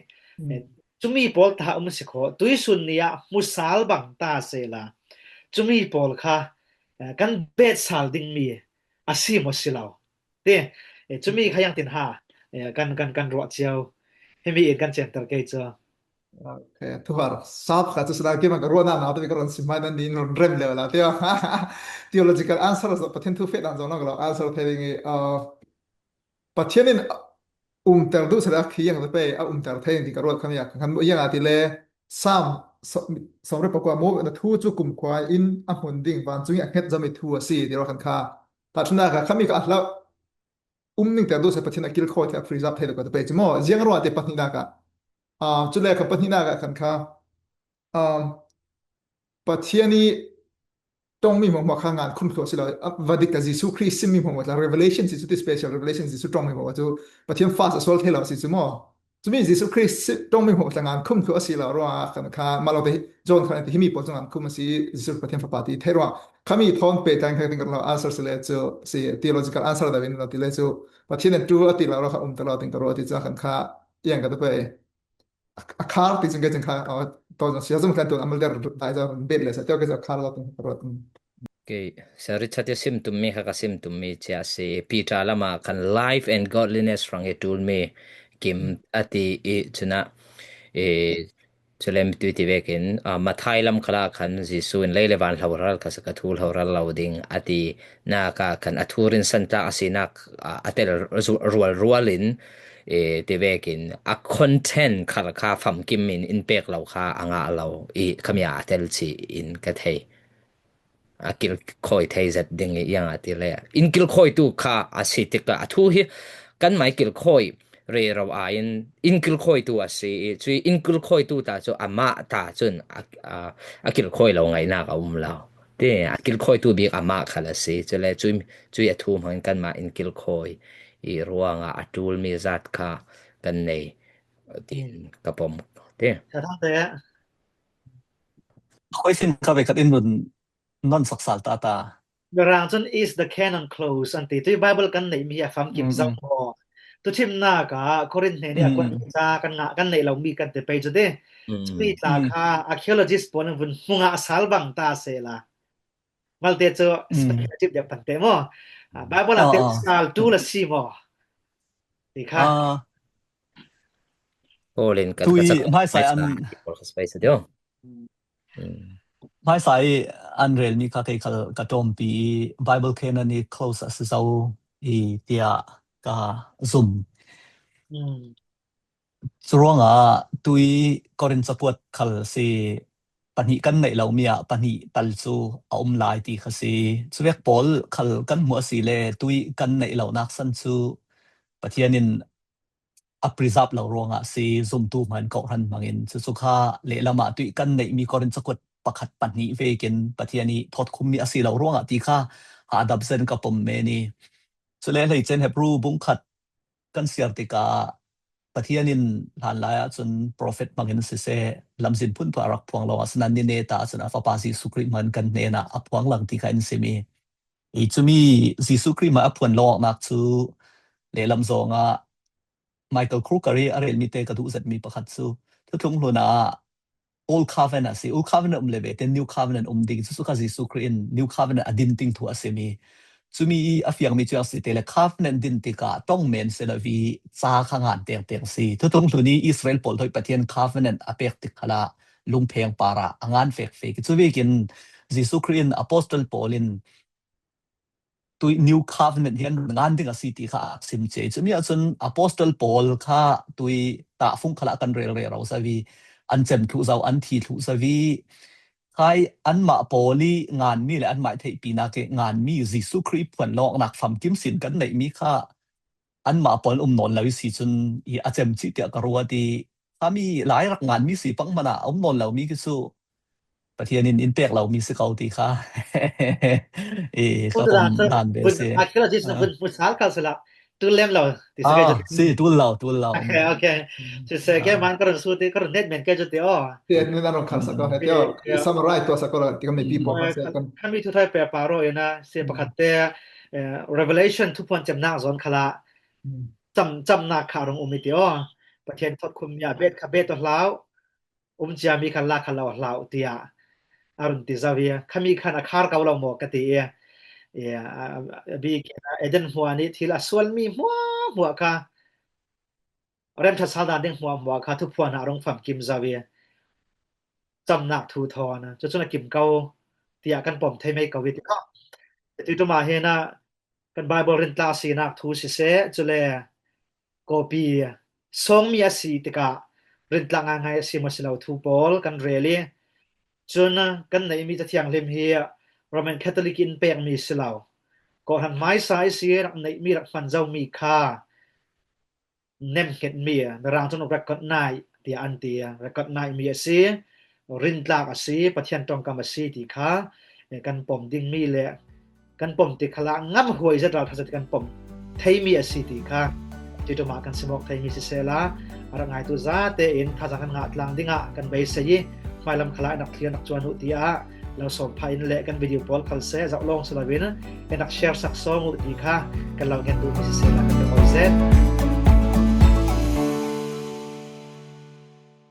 chumi pol ta si kho tuisun nia musal bang ta sela chumi pol kha kan bet sal ding mi asi mo silaw te chumi khayang tin ha kan ro chiao hemi kan center ke cha okay tuhar sab kha chu sala ke ma ro na na to ka ron simai nan din rem le la tio theological answer so pathen thu fet an zo na lo answer thering pathianin ter du sala khiyang pe ter theng ti ka ro kham ya kan yang ati le sam somre pakwa mo na thu chu kum kwa in a hun ding ban chu ya het zami thu si ti ro kan kha ta chuna ka khami ka hla ning ter du sa pathin akil kho ta freeze up thelo ka pe mo jiang ro ate patnina ka chu le ka patnina ka kan kha pathiani tong mi mo kha ngan khun kho sila vadik jisu christ sim mi mo la revelation si tu special revelation si tong mi mo chu pathian fast as well thelo si chu mo chu mi jisu christ tong mi mo la ngan khum kho sila ro kan kha malo be jon khan hi mi po chu ngan khum si jisu pathian fa pati thero khami thon pe tang kha ting lo answer sele chu si theological answer da vin no ti le chu pathian tu ati la ro kha ta lo ting ro ti cha kan kha yang ka ta pe a car ti chung ke chung kha to sia zum kan to amal der dai za bet le sa to ke sa car lo ting ro Okay, sari chate sim tummi ka sim tummi cha se Peter lama kan life and godliness rang e tul me kim ati e chuna chelem tu ti vekin mathai lam khala khan jisu in leile van hloral ka sa thul horal loading ati na ka kan athurin santa asinak atel rualin ti vekin a content khala kha fam kim in pek law kha anga law khamya atel chi in ka thei akil khoi thei zat ding yang ati le in kil khoi tu kha asitika athu hi kan mai kil khoi re raw ain in kil khoi tu ase chui in kil khoi tu ta chu ama ta chun akil khoi lo ngai na ka lao te akil khoi tu bi ama khala se chele chui athu man kan ma in kil khoi I ruanga atul mi zat kha kan nei tin kapom te ta thang te khoi sin ka ve khat in run non saksal ta marathon is the canon close anti tu bible kan nei mi afam kim zau mo tu tim na ka korin ne ni akon cha kan nei lo mi kan te pe jode chumi ta kha archaeologist pon bun hunga asal bang ta sela malte cho speculative de pante mo bible ate sal tu la si mo ti kha Olin ka tui mai sai an space dio mai sai an rel mi ka kai khal ka tom pi bible canon ni close as zau I tia ka zoom Suranga tui korin support khal si pani kan nei lo mia pani tal chu lai ti khasi chuwek pol khal kan mu si le tui kan nei lo nak san chu pathianin a preserve lo ronga si zoom tu man ko ran mangin chu kha le lama tui kan nei mi korin support pakhat pani vekin pathiani thot khum mi asi lo ronga ti kha adab sen ka pom me ni chule le chen hebru bung khat kan siar ti ka pathianin han laya chun prophet mangin se lamzin phun pa rak phuang lo asnan ni ne ta chuna fa pa si sukri man kan ne na aphuang lang ti kan semi I chumi sukri ma aphuan lo nak chu le lam zonga Michael Crookery arel mi te ka du zat mi pakhat chu thung luna old covenant si old covenant leve ten new covenant ding chu ka sukri in new covenant adin ting thu asemi chumi afiang mi chuang si tele covenant din tika tong men selavi cha khangan teng si thung luni Israel pol thoi pathian covenant apek tikhala lungpheng para angan fek chuwi kin Jesu Christ apostle Paulin tu new covenant hian ngan ding asi ti kha sim che chumi achun apostle Paul kha tui ta phung khala kan rel re ro sawi an chem thu zau an thi thu sawi khai an ma poli ngan mi le an mai thei pina ke ngan mi Jesu Christ phan lok nak pham kim sin kan nei mi kha an ma pol non lawi si chun I achem chi te ka ruwa ti ami lai rak ngan mi si pang mana non law mi ki su ประเทศนี้อินแปกเรามีสึกเอาติค่ะก็ตามนั้นเป็นอาจจะที่สมมุติสารกันสละตุลเลมเราที่สเกจสิตุลเราโอเคจะสเกมันก็รู้สึกก็เน็ตมันก็จะอ๋อที่นี่นั่นคันสักก็เดี๋ยวซัมไรตัวสักก็ที่ก็มีปีผมเสียกันคันมีทุกทายเปปาโรนะเสียประคัตเตrevelation ทุกพนจำนาซอนคละจำนาคารองอุมิติอ๋อประเทศทดคุมยาเบตคาเบตลาวจามีคันลาคันลาวติยาอารุนติซาเวียคามีคันอาคารกาวลาหมอกติบีเอเดนหัวนี้ที่ละส่วนมีหัวค่ะเริ่มทัศนาเด้งหัวค่ะทุกพวนอารมณ์ฟังกิมซาเวียจำหนักทูทอนะจะจนกิมเกาที่อยากกันปมไทยไม่เกาวิติก็ที่ตัวมาเฮนะกันไบเบิลเรนตาสีนักทูสิเซจุเลกอปีทรงมีอาศีติกะเรนตางางไงสิมาสิลาวทูปอลกันเรลีจนกันในมีตะเทียงเลมเฮียRoman Catholic in pek mi silaw ko han mai sai sir nei mi rak fan zau mi kha nem het mi rang ton recognize ti anti recognize mi si rin tlak asi pathian tong kam asi ti kha kan pom ding mi le kan pom ti khala ngam huai za dal phasat kan pom thei mi asi ti kha ti to ma kan simok thei mi si sela ara ngai tu za te in kha za kan nga tlang dinga kan bai sei mai lam khala nak thlian nak chuan u ti aเราส่งภายในและกันวิดีโอพอลคัลเซ่จะลงสลับเว้นเป็นนักแชร์สักสองอุดีค่ะกันเราเห็นดูมิสเซลกันเป็นคอนเซ็ปต์